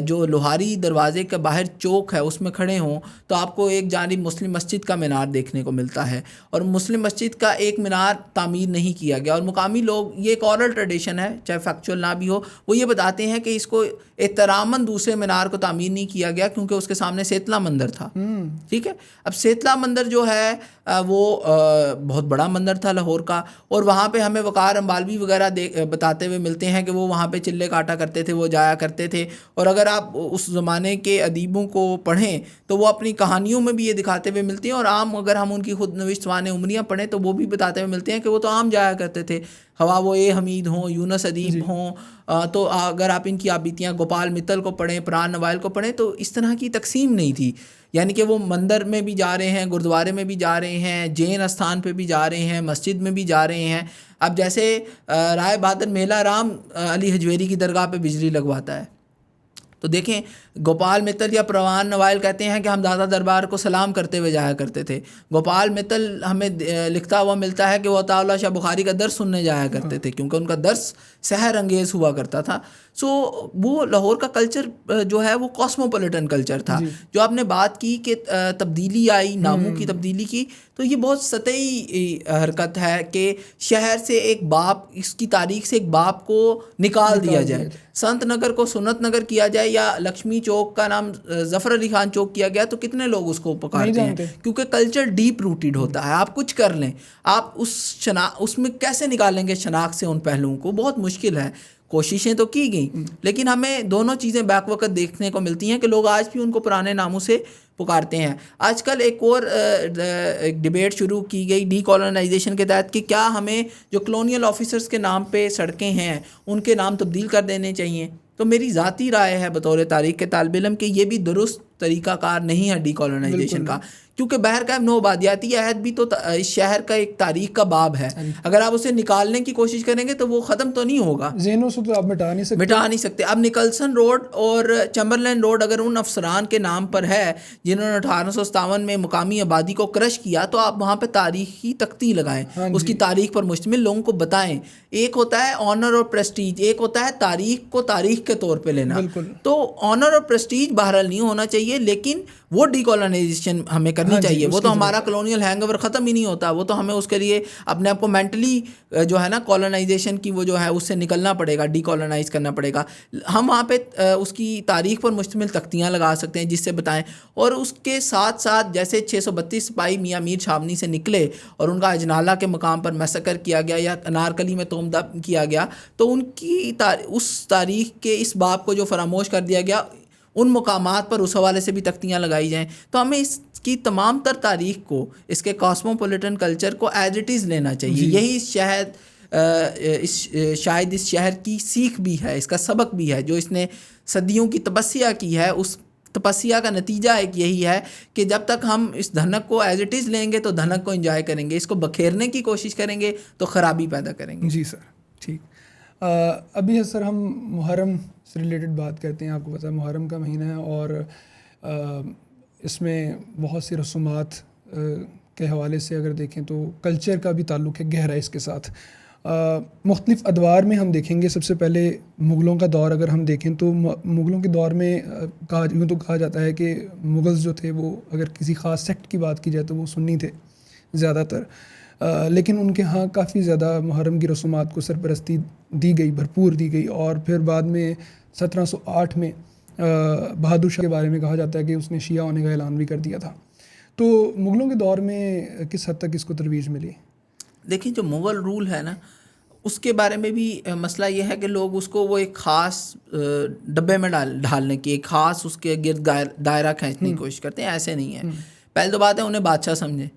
जो लोहारी दरवाजे के बाहर चौक है उसमें खड़े हों तो आपको एक जानिब मुस्लिम मस्जिद का मीनार देखने को मिलता है, और मुस्लिम मस्जिद का एक मीनार तामीर नहीं किया गया। और मुकामी लोग, ये एक ऑरल ट्रेडिशन है चाहे फैक्चुअल ना भी हो, वो ये बताते हैं कि इसको एहतरामन दूसरे मीनार को तामीर नहीं किया गया क्योंकि उसके सामने सेतला मंदिर था। ठीक है। अब सेतला मंदिर जो है वो बहुत बड़ा मंदिर था लाहौर का, और वहाँ पे हमें वकार अम्बालवी वगैरह बताते हुए मिलते हैं कि वो वहाँ पे चिल्ले काटा करते थे, वो जाया करते थे। और अगर आप उस ज़माने के अदीबों को पढ़ें तो वो अपनी कहानियों में भी ये दिखाते हुए मिलते हैं, और आम अगर हम उनकी खुद नविश्त वाने उमरियाँ पढ़ें तो वो भी बताते हुए मिलते हैं कि वो तो आम जाया करते थे। हवा वो ए हमीद हों, यूनुस अदीब हों, तो अगर आप इनकी आबितियाँ गोपाल मित्तल को पढ़ें, प्राण नवाइल को पढ़ें, तो इस तरह की तकसीम नहीं थी। यानी कि वो मंदिर में भी जा रहे हैं, गुरुद्वारे में भी जा रहे हैं, जैन स्थान पे भी जा रहे हैं, मस्जिद में भी जा रहे हैं। अब जैसे राय बहादुर मेला राम अली हजवेरी की दरगाह पे बिजली लगवाता है, तो देखें गोपाल मित्तल या प्रवान नवाइल कहते हैं कि हम दादा दरबार को सलाम करते हुए जाया करते थे। गोपाल मित्तल हमें लिखता हुआ मिलता है कि वो अताउल्लाह शाह बुखारी का दर्स सुनने जाया करते थे क्योंकि उनका दर्स सहर अंगेज़ हुआ करता था। सो वो लाहौर का कल्चर जो है वो कॉस्मोपॉलिटन कल्चर था। जो आपने बात की कि तब्दीली आई, नामों की तब्दीली की, तो ये बहुत सतही हरकत है कि शहर से एक बाप, इसकी तारीख से एक बाप को निकाल दिया जाए, संत नगर को सुन्नत नगर किया जाए, या लक्ष्मी चौक का नाम ज़फ़र अली खान चौक किया गया, तो कितने लोग उसको पुकारते हैं क्योंकि कल्चर डीप रूटेड होता है। आप कुछ कर लें, आप उसमें कैसे निकालेंगे शनाख्त से उन पहलुओं को, बहुत मुश्किल है। कोशिशें तो की गई, लेकिन हमें दोनों चीज़ें बैक वक्त देखने को मिलती हैं कि लोग आज भी उनको पुराने नामों से पुकारते हैं। आजकल एक और एक डिबेट शुरू की गई डीकॉलोनाइजेशन के तहत कि क्या हमें जो कॉलोनियल ऑफिसर्स के नाम पे सड़कें हैं उनके नाम तब्दील कर देने चाहिए। तो मेरी ज़ाती राय है बतौर तारीख़ के तालिब इल्म कि ये भी दुरुस्त तरीक़ाकार नहीं है डीकॉलोनाइजेशन का, क्योंकि बहरकैफ नौआबादियाती अहद भी तो इस शहर का एक तारीख का बाब है। अगर आप उसे निकालने की कोशिश करेंगे तो वो ख़त्म तो नहीं होगा, ज़हनों से तो आप मिटा नहीं सकते। मिटा नहीं सकते। अब निकलसन रोड और चैम्बरलैंड रोड अगर उन अफसरान के नाम पर है जिन्होंने 1857 में मुकामी आबादी को क्रश किया, तो आप वहाँ पे तारीखी तख्ती लगाएं, हाँ उसकी तारीख पर मुश्तमिल लोगों को बताएं। एक होता है ऑनर और प्रेस्टीज, एक होता है तारीख को तारीख के तौर पे लेना। बिल्कुल। तो ऑनर और प्रेस्टीज बहरहाल नहीं होना चाहिए, लेकिन वो डीकोलोनाइजेशन हमें करनी चाहिए। वो तो हमारा कॉलोनियल हैंगओवर ख़त्म ही नहीं होता, वो तो हमें उसके लिए अपने आप को मेंटली जो है ना कॉलोनाइजेशन की वो जो है उससे निकलना पड़ेगा, डीकोलोनाइज करना पड़ेगा। हम वहाँ पे उसकी तारीख पर मुश्तमिल तख्तियाँ लगा सकते हैं जिससे बताएं। और उसके साथ साथ जैसे 632 सिपाही मियाँ मीर छावनी से निकले और उनका अजनाला के मकाम पर मैसेकर किया गया या अनारकली में तोमदम किया गया, तो उनकी उस तारीख के इस बाब को जो फरामोश कर दिया गया, उन मुकामात पर उस हवाले से भी तख्तियाँ लगाई जाएं। तो हमें इसकी तमाम तर तारीख को, इसके कॉस्मोपॉलिटन कल्चर को एज इट इज़ लेना चाहिए। यही शायद इस शहर की सीख भी है, इसका सबक भी है, जो इसने सदियों की तपस्या की है। उस तपस्या का नतीजा एक यही है कि जब तक हम इस धनक को एज इट इज़ लेंगे तो धनक को एंजॉय करेंगे, इसको बखेरने की कोशिश करेंगे तो ख़राबी पैदा करेंगे। जी सर, ठीक। अभी सर हम मुहर्रम से रिलेटेड बात करते हैं। आपको पता है मुहर्रम का महीना है और इसमें बहुत सी रसूमात के हवाले से अगर देखें तो कल्चर का भी ताल्लुक़ है गहरा इसके साथ। मुख्तलिफ़ अदवार में हम देखेंगे। सबसे पहले मुग़लों का दौर अगर हम देखें तो मुग़लों के दौर में यूँ तो कहा जाता है कि मुग़ल्स जो थे वो अगर किसी ख़ास सेक्ट की बात की जाए तो वो सुन्नी थे ज़्यादातर, लेकिन उनके यहाँ काफ़ी ज़्यादा मुहर्रम की रसूमात को सरपरस्ती दी गई, भरपूर दी गई। और फिर बाद में 1708 में बहादुर शाह के बारे में कहा जाता है कि उसने शिया होने का ऐलान भी कर दिया था। तो मुग़लों के दौर में किस हद तक इसको तरवीज मिली? देखिए, जो मुग़ल रूल है ना, उसके बारे में भी मसला ये है कि लोग उसको वो एक ख़ास डब्बे में ढालने की, एक ख़ास उसके गिर्द दायरा खींचने की कोशिश करते हैं। ऐसे नहीं है। पहले तो बात है उन्हें बादशाह समझे,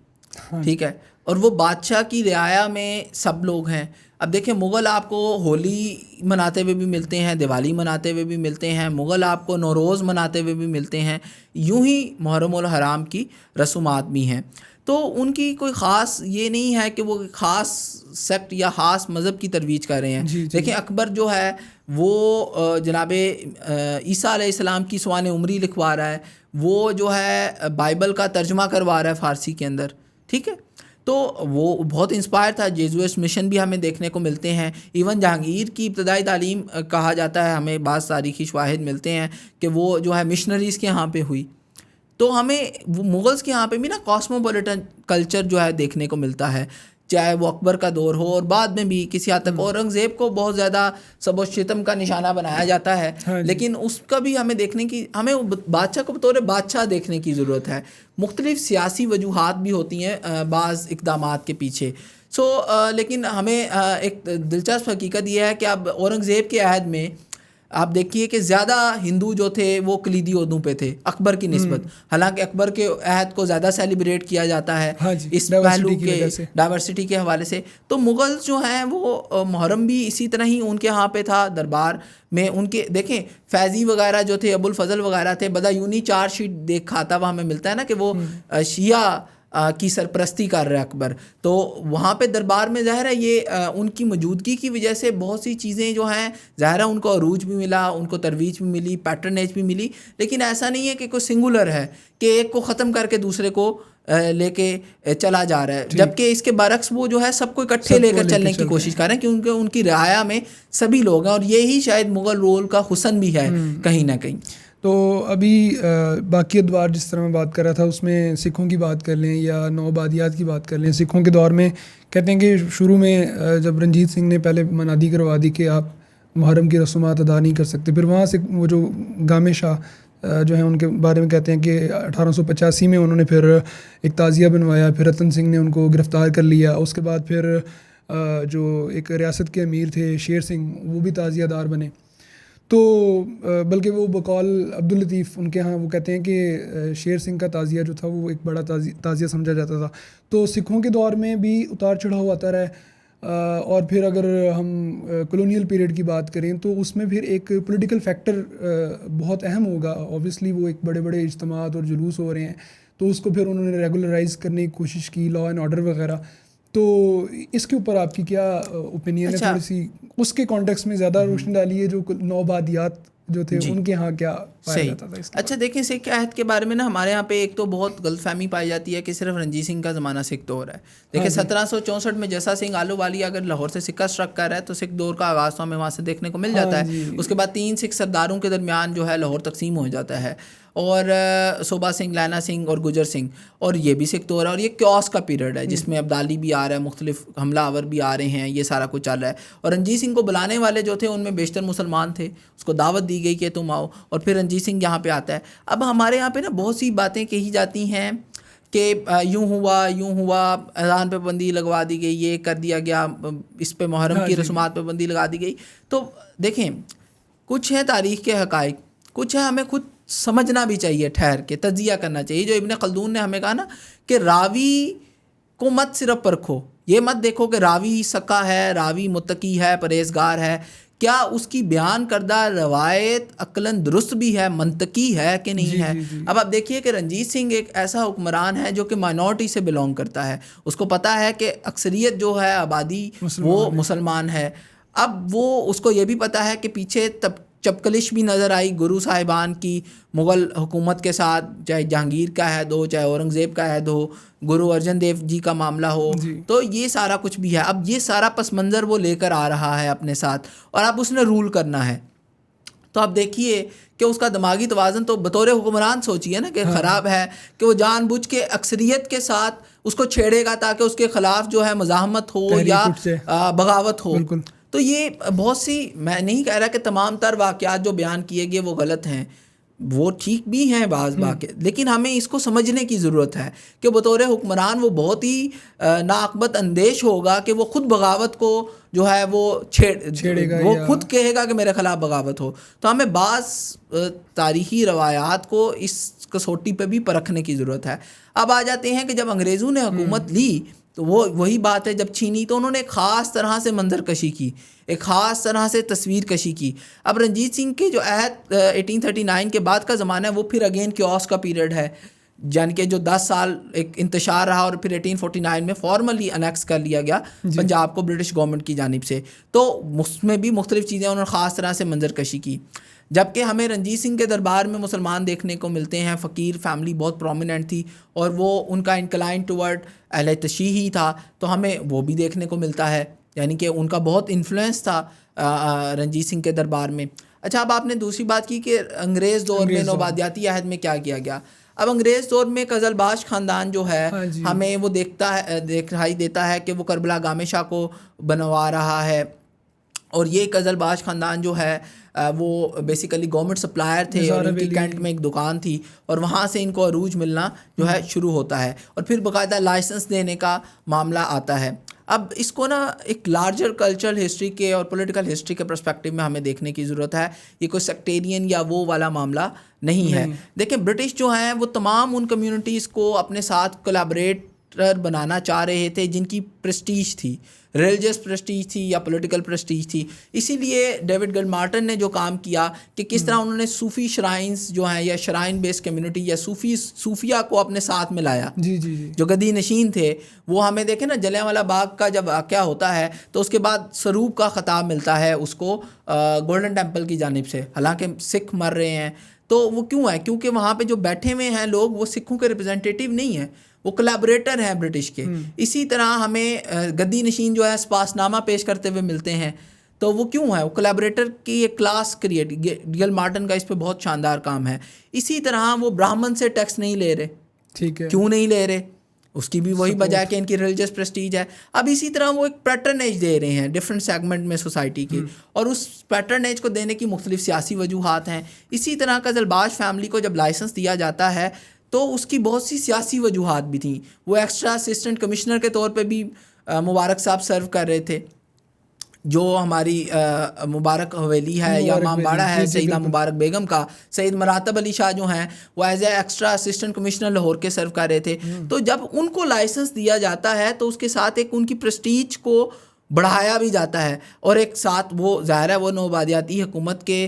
ठीक है, और वो बादशाह की रियाया में सब लोग हैं। अब देखिए, मुग़ल आपको होली मनाते हुए भी मिलते हैं, दिवाली मनाते हुए भी मिलते हैं, मुग़ल आपको नौरोज़ मनाते हुए भी मिलते हैं, यूं ही मुहर्रम उल हराम की रसूमात भी हैं। तो उनकी कोई ख़ास ये नहीं है कि वो ख़ास सेक्ट या ख़ास मज़हब की तरवीज कर रहे हैं। देखिए, अकबर जो है वो जनाबे ईसा अलैहिस्सलाम की सवाने उमरी लिखवा रहा है, वो जो है बाइबल का तर्जुमा करवा रहा है फ़ारसी के अंदर, ठीक है। तो वो बहुत इंस्पायर था। जेजुइट मिशन भी हमें देखने को मिलते हैं। इवन जहांगीर की इब्तदाई तालीम कहा जाता है, हमें बाज़ तारीख़ी शवाहिद मिलते हैं कि वो जो है मिशनरीज़ के यहाँ पे हुई। तो हमें वो मुग़ल्स के यहाँ पे भी ना कॉस्मोपॉलिटन कल्चर जो है देखने को मिलता है, चाहे वो अकबर का दौर हो और बाद में भी किसी हद तक औरंगज़ेब को बहुत ज़्यादा सबो शितम का निशाना बनाया जाता है। हाँ, लेकिन उसका भी हमें देखने की, हमें बादशाह को बतौर बादशाह देखने की ज़रूरत है। मुख्तलिफ़ सियासी वजूहात भी होती हैं बाज़ इक़दामात के पीछे। लेकिन हमें एक दिलचस्प हकीकत यह है कि अब औरंगज़ेब के अहद में आप देखिए कि ज़्यादा हिंदू जो थे वो कलीदी उर्दू पे थे अकबर की निस्बत। हालांकि अकबर के अहद को ज़्यादा सेलिब्रेट किया जाता है इस पहलू के, डाइवर्सिटी के हवाले से। तो मुग़ल जो हैं वो मुहर्रम भी इसी तरह ही उनके यहाँ पे था दरबार में। उनके देखें फैज़ी वगैरह जो थे, अबुल फजल वगैरह थे, बदायूनी चार्जशीट देख खाता हुआ हमें मिलता है ना कि वो शिया की सरपरस्ती कर रहे अकबर। तो वहाँ पे दरबार में ज़ाहिर है ये उनकी मौजूदगी की वजह से बहुत सी चीज़ें जो हैं ज़ाहिर है उनको अरूज भी मिला, उनको तरवीज भी मिली, पैटर्नेज भी मिली। लेकिन ऐसा नहीं है कि कोई सिंगुलर है कि एक को ख़त्म करके दूसरे को लेके चला जा रहा है, जबकि इसके बरक्स वो जो है सबको इकट्ठे लेकर चलने की कोशिश कर रहे हैं क्योंकि उनकी रियाया में सभी लोग हैं। और यही शायद मुग़ल रोल का हुस्न भी है कहीं ना कहीं। तो अभी बाकी अदवार जिस तरह मैं बात कर रहा था उसमें सिखों की बात कर लें या नौआबादियात की बात कर लें। सिखों के दौर में कहते हैं कि शुरू में जब रंजीत सिंह ने पहले मनादी करवा दी कि आप मुहर्रम की रसूमात अदा नहीं कर सकते, फिर वहाँ से वो जो गामे शाह जो हैं उनके बारे में कहते हैं कि 1885 में उन्होंने फिर एक ताज़िया बनवाया, फिर रतन सिंह ने उनको गिरफ़्तार कर लिया। उसके बाद फिर जो एक रियासत के अमीर थे शेर सिंह, वो भी ताज़ियादार बने। तो बल्कि वो बकौल अब्दुल लतीफ़ उनके यहाँ वो कहते हैं कि शेर सिंह का ताज़िया जो था वो एक बड़ा ताज़िया समझा जाता था। तो सिखों के दौर में भी उतार चढ़ाव आता रहा। और फिर अगर हम कॉलोनियल पीरियड की बात करें तो उसमें फिर एक पॉलिटिकल फैक्टर बहुत अहम होगा। ऑब्वियसली वो एक बड़े बड़े इज्तिमात और जुलूस हो रहे हैं, तो उसको फिर उन्होंने रेगुलराइज करने की कोशिश की, लॉ एंड ऑर्डर वगैरह। तो इसके ऊपर आपकी क्या ओपिनियन है? अच्छा। थोड़ी सी उसके कॉन्टेक्स्ट में ज़्यादा रोशनी डालिए, जो नौबादियात जो थे जी। उनके यहाँ क्या पाया सही। जाता था इसके अच्छा देखें, सिख अहद के बारे में ना हमारे यहाँ पे एक तो बहुत गलतफहमी पाई जाती है कि सिर्फ रंजीत सिंह का ज़माना सिख दौर है। देखिए 1764 में जसा सिंह आलूवाली अगर लाहौर से सिक्का स्ट्रक कर रहा है तो सिख दौर का आगाज़ तो हमें वहाँ से देखने को मिल जाता है। उसके बाद 3 सिख सरदारों के दरमियान जो है लाहौर तकसीम हो जाता है, और सूबा सिंह, लैना सिंह और गुजर सिंह, और ये भी सिख दौर है, और ये क्योस का पीरियड है जिसमें अब्दाली भी आ रहा है, मुख्तलिफ हमलावर भी आ रहे हैं, ये सारा कुछ चल रहा है। और रंजीत सिंह को बुलाने वाले जो थे उनमें बेशतर मुसलमान थे, उसको दावत दी गई कि तुम आओ, और फिर रंजीत सिंह यहाँ पे आता है। अब हमारे यहाँ पे ना बहुत सी बातें कही जाती हैं कि यूँ हुआ, अज़ान पे पाबंदी लगवा दी गई, ये कर दिया गया, इस पे मुहर्रम की रस्मात पे पाबंदी लगा दी गई। तो देखें, कुछ है तारीख़ के हक़ाइक़, कुछ है हमें खुद समझना भी चाहिए, ठहर के तज्ज़िया करना चाहिए। जो इब्न खल्दून ने हमें कहा ना कि रावी को मत सिर्फ परखो, ये मत देखो कि रावी सका है, रावी मुत्तकी है, परहेज़गार है, क्या उसकी बयान करदा रवायत अक्लन दुरुस्त भी है, मंतकी है कि नहीं है। अब आप देखिए कि रंजीत सिंह एक ऐसा हुक्मरान है जो कि माइनॉरिटी से बिलोंग करता है, उसको पता है कि अक्सरियत जो है आबादी वो मुसलमान है। अब वो उसको ये भी पता है कि पीछे तब चपकलिश भी नज़र आई गुरु साहिबान की मुग़ल हुकूमत के साथ, चाहे जहांगीर का है दो, चाहे औरंगज़ेब का है दो, गुरु अर्जन देव जी का मामला हो, तो ये सारा कुछ भी है। अब ये सारा पस मंज़र वो लेकर आ रहा है अपने साथ, और अब उसने रूल करना है। तो आप देखिए कि उसका दिमागी तवाज़न तो बतौर हुक्मरान सोचिए ना कि ख़राब है, कि वो जानबूझ के अक्सरियत के साथ उसको छेड़ेगा ताकि उसके ख़िलाफ़ जो है मज़ाहमत हो या बगावत हो। तो ये बहुत सी, मैं नहीं कह रहा कि तमाम तर वाक़यात जो बयान किए गए वो गलत हैं, वो ठीक भी हैं बाज़ वाक़े, लेकिन हमें इसको समझने की ज़रूरत है कि बतौर हुक्मरान वो बहुत ही नाक़बत अंदेश होगा कि वो ख़ुद बगावत को जो है वो छेड़ेगा, वो खुद कहेगा कि मेरे ख़िलाफ़ बगावत हो। तो हमें बाज़ तारीख़ी रवायात को इस कसौटी पे भी परखने की ज़रूरत है। अब आ जाते हैं कि जब अंग्रेज़ों ने हुकूमत ली तो वो वही बात है, जब छीनी तो उन्होंने एक ख़ास तरह से मंजर कशी की, एक ख़ास तरह से तस्वीर कशी की। अब रंजीत सिंह के जो अहद 1839 के बाद का ज़माना है वो फिर अगेन क्योस का पीरियड है, यानी कि जो 10 साल एक इंतशार रहा और फिर 1849 में फॉर्मली अनेक्स कर लिया गया पंजाब को ब्रिटिश गवर्नमेंट की जानिब से। तो उसमें भी मुख्तलिफ चीज़ें उन्होंने ख़ास तरह से मंजर कशी की। जबकि हमें रंजीत सिंह के दरबार में मुसलमान देखने को मिलते हैं, फ़कीर फैमिली बहुत प्रोमिनेंट थी और वो उनका इंक्लाइन टुवर्ड अहले तशीही था, तो हमें वो भी देखने को मिलता है, यानी कि उनका बहुत इन्फ्लुएंस था रंजीत सिंह के दरबार में। अच्छा, अब आपने दूसरी बात की कि अंग्रेज़ दौर में नौबादियाती अहद में क्या किया गया। अब अंग्रेज़ दौर में कज़लबाश ख़ानदान जो है हमें वो दिखाई देता है कि वो करबला गामे शाह को बनवा रहा है, और ये कज़लबाश ख़ानदान जो है वो बेसिकली गवर्नमेंट सप्लायर थे और इनकी कैंट में एक दुकान थी और वहाँ से इनको अरूज मिलना जो है शुरू होता है और फिर बाकायदा लाइसेंस देने का मामला आता है। अब इसको ना एक लार्जर कल्चरल हिस्ट्री के और पॉलिटिकल हिस्ट्री के पर्सपेक्टिव में हमें देखने की ज़रूरत है। ये कोई सेक्टेरियन या वो वाला मामला नहीं है। देखिए, ब्रिटिश जो हैं वो तमाम उन कम्युनिटीज़ को अपने साथ कोलैबोरेटर बनाना चाह रहे थे जिनकी प्रेस्टीज थी, रिलीजियस प्रेस्टीज थी या पॉलिटिकल प्रेस्टीज थी। इसीलिए डेविड गिलमार्टिन ने जो काम किया कि किस तरह उन्होंने सूफ़ी श्राइन्स जो हैं या श्राइन बेस्ड कम्युनिटी या सूफिया को अपने साथ में लाया। जी। जो गदी नशीन थे वो हमें देखें ना, जलियांवाला बाग का जब वाक़या होता है तो उसके बाद सरूब का ख़ताब मिलता है उसको गोल्डन टेम्पल की जानिब से, हालांकि सिख मर रहे हैं। तो वो क्यों है? क्योंकि वहाँ पे जो बैठे हुए हैं लोग वो सिखों के रिप्रेजेंटेटिव नहीं हैं, वो कोलैबोरेटर हैं ब्रिटिश के। इसी तरह हमें गद्दी नशीन जो है स्पासनामा पेश करते हुए मिलते हैं, तो वो क्यों है? वो कोलैबोरेटर की एक क्लास क्रिएट, गिलमार्टिन का इस पे बहुत शानदार काम है। इसी तरह वो ब्राह्मण से टैक्स नहीं ले रहे, ठीक है, क्यों नहीं ले रहे? उसकी भी वही वजह है कि इनकी रिलीजियस प्रेस्टीज है। अब इसी तरह वो एक पैटर्नेज दे रहे हैं डिफरेंट सेगमेंट में सोसाइटी की, और उस पैटर्नेज को देने की मुख्तलिफ सियासी वजूहात हैं। इसी तरह कज़लबाश फैमिली को जब लाइसेंस दिया जाता है तो उसकी बहुत सी सियासी वजूहात भी थी। वो एक्स्ट्रा असिस्टेंट कमिश्नर के तौर पे भी मुबारक साहब सर्व कर रहे थे, जो हमारी मुबारक हवेली है या मामबाड़ा है सईदा मुबारक बेगम का, सईद मरातब अली शाह जो हैं वो as a extra assistant commissioner Lahore के सर्व कर रहे थे। तो जब उनको लाइसेंस दिया जाता है तो उसके साथ एक उनकी प्रेस्टीज को बढ़ाया भी जाता है, और एक साथ वो ज़ाहिर है वो नौआबादियाती हुकूमत के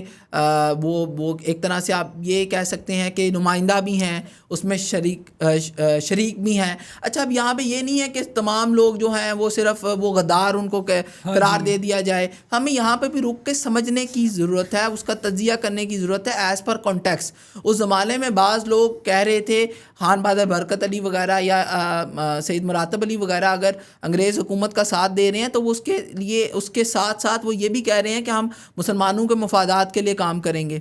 वो एक तरह से आप ये कह सकते हैं कि नुमाइंदा भी हैं, उसमें शरीक भी हैं। अच्छा, अब यहाँ पे ये नहीं है कि तमाम लोग जो हैं वो सिर्फ वो गद्दार उनको करार दे दिया जाए। हमें यहाँ पे भी रुक के समझने की ज़रूरत है, उसका तजिया करने की ज़रूरत है एज़ पर कॉन्टेक्स्ट। उस ज़माने में बाज़ लोग कह रहे थे, खान बहादुर बरकत अली वगैरह या सैयद मुरातब अली वगैरह अगर अंग्रेज़ हुकूमत का साथ दे रहे हैं तो वो उसके लिए उसके साथ साथ वो ये भी कह रहे हैं कि हम मुसलमानों के मफादात के लिए काम करेंगे,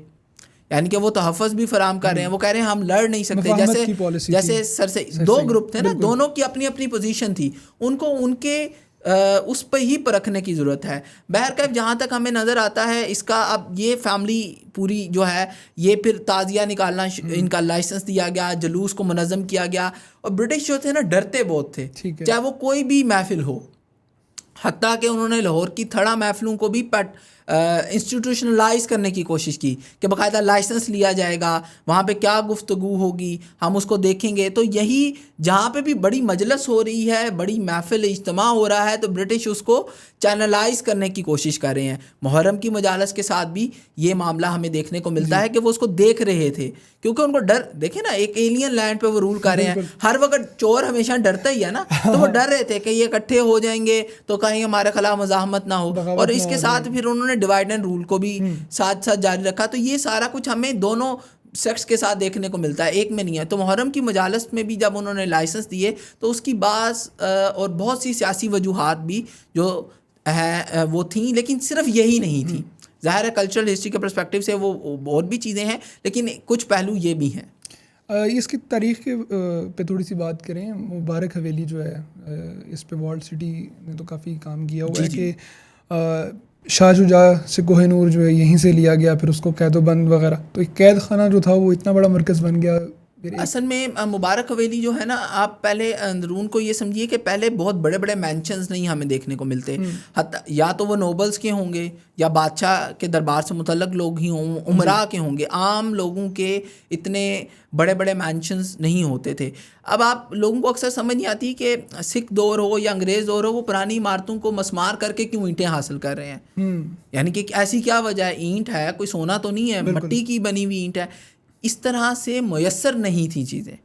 यानी कि वो तहफ़्फ़ुज़ भी फराम कर रहे हैं। वो कह रहे हैं हम लड़ नहीं सकते, जैसे सर से दो ग्रुप थे ना, दोनों की अपनी अपनी पोजीशन थी, उनको उनके उस पर ही परखने की ज़रूरत है। बहरकैफ जहाँ तक हमें नज़र आता है इसका, अब ये फैमिली पूरी जो है ये फिर ताज़िया निकालना, इनका लाइसेंस दिया गया, जुलूस को मुनज़्ज़म किया गया, और ब्रिटिश जो थे ना डरते बहुत थे, चाहे वो कोई भी महफिल हो। हत्ता कि उन्होंने लाहौर की थड़ा महफिलों को भी इंस्टीट्यूशनलाइज करने की कोशिश की कि बाकायदा लाइसेंस लिया जाएगा, वहाँ पे क्या गुफ्तगू होगी हम उसको देखेंगे। तो यही जहाँ पे भी बड़ी मजलिस हो रही है, बड़ी महफिल इज्तिमा हो रहा है, तो ब्रिटिश उसको चैनलाइज करने की कोशिश कर रहे हैं। मुहर्रम की मजालस के साथ भी ये मामला हमें देखने को मिलता है कि वो उसको देख रहे थे, क्योंकि उनको डर, देखे ना, एक एलियन लैंड पे वो रूल कर रहे हैं। हर वक्त चोर हमेशा डरता ही है ना, तो वो डर रहे थे कि ये इकट्ठे हो जाएंगे तो कहीं हमारे खिलाफ मज़ाहमत ना हो, और इसके साथ फिर उन्होंने डिवाइड एंड रूल को भी साथ साथ जारी रखा। तो ये सारा कुछ हमें दोनों सेक्स के साथ देखने को मिलता है, एक में नहीं है। तो मुहर्रम की मजालस में भी जब उन्होंने लाइसेंस दिए तो उसकी बास और बहुत सी सियासी वजूहात भी जो है वो थी, लेकिन सिर्फ यही नहीं थी। ज़ाहिर है कल्चरल हिस्ट्री के पर्सपेक्टिव से वो और भी चीज़ें हैं, लेकिन कुछ पहलू ये भी हैं। इसकी तारीख़ के पे थोड़ी सी बात करें। मुबारक हवेली जो है, इस पे वॉल्ड सिटी ने तो काफ़ी काम किया हुआ है कि शाह शुजा से कोहिनूर जो है यहीं से लिया गया, फिर उसको कैदोबंद वगैरह, तो एक कैद खाना जो था वो इतना बड़ा मरकज़ बन गया। असल में मुबारक हवेली जो है ना, आप पहले अंदरून को ये समझिए कि पहले बहुत बड़े बड़े मैंशंस नहीं हमें देखने को मिलते। या तो वो नोबल्स के होंगे या बादशाह के दरबार से मुतल्लक लोग ही हों, उमरा के होंगे, आम लोगों के इतने बड़े बड़े मैंशंस नहीं होते थे। अब आप लोगों को अक्सर समझ नहीं आती कि सिख दौर हो या अंग्रेज़ दौर हो, वो पुरानी इमारतों को मस्मार करके क्यों ईंटें हासिल कर रहे हैं। यानी कि ऐसी क्या वजह है, ईंट है, कोई सोना तो नहीं है, मिट्टी की बनी हुई ईंट है, इस तरह से मुयस्सर नहीं थी चीज़ें,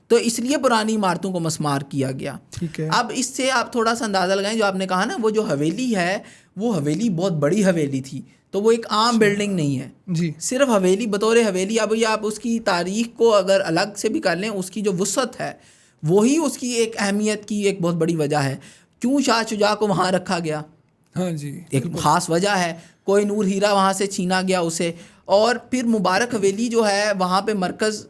तो इसलिए पुरानी इमारतों को मस्मार किया गया। ठीक है। अब इससे आप थोड़ा सा अंदाज़ा लगाएं, जो आपने कहा ना, वो जो हवेली है वो हवेली बहुत बड़ी हवेली थी, तो वो एक आम बिल्डिंग नहीं है जी, सिर्फ हवेली बतौर हवेली। अब ये आप उसकी तारीख को अगर अलग से भी कर लें, उसकी जो वुसअत है वही उसकी एक अहमियत की एक बहुत बड़ी वजह है। क्यों शाह शुजा को वहाँ रखा गया, हाँ जी, एक ख़ास वजह है। कोई नूर हीरा वहाँ से छीना गया उसे, और फिर मुबारक हवेली जो है वहाँ पे मरकज़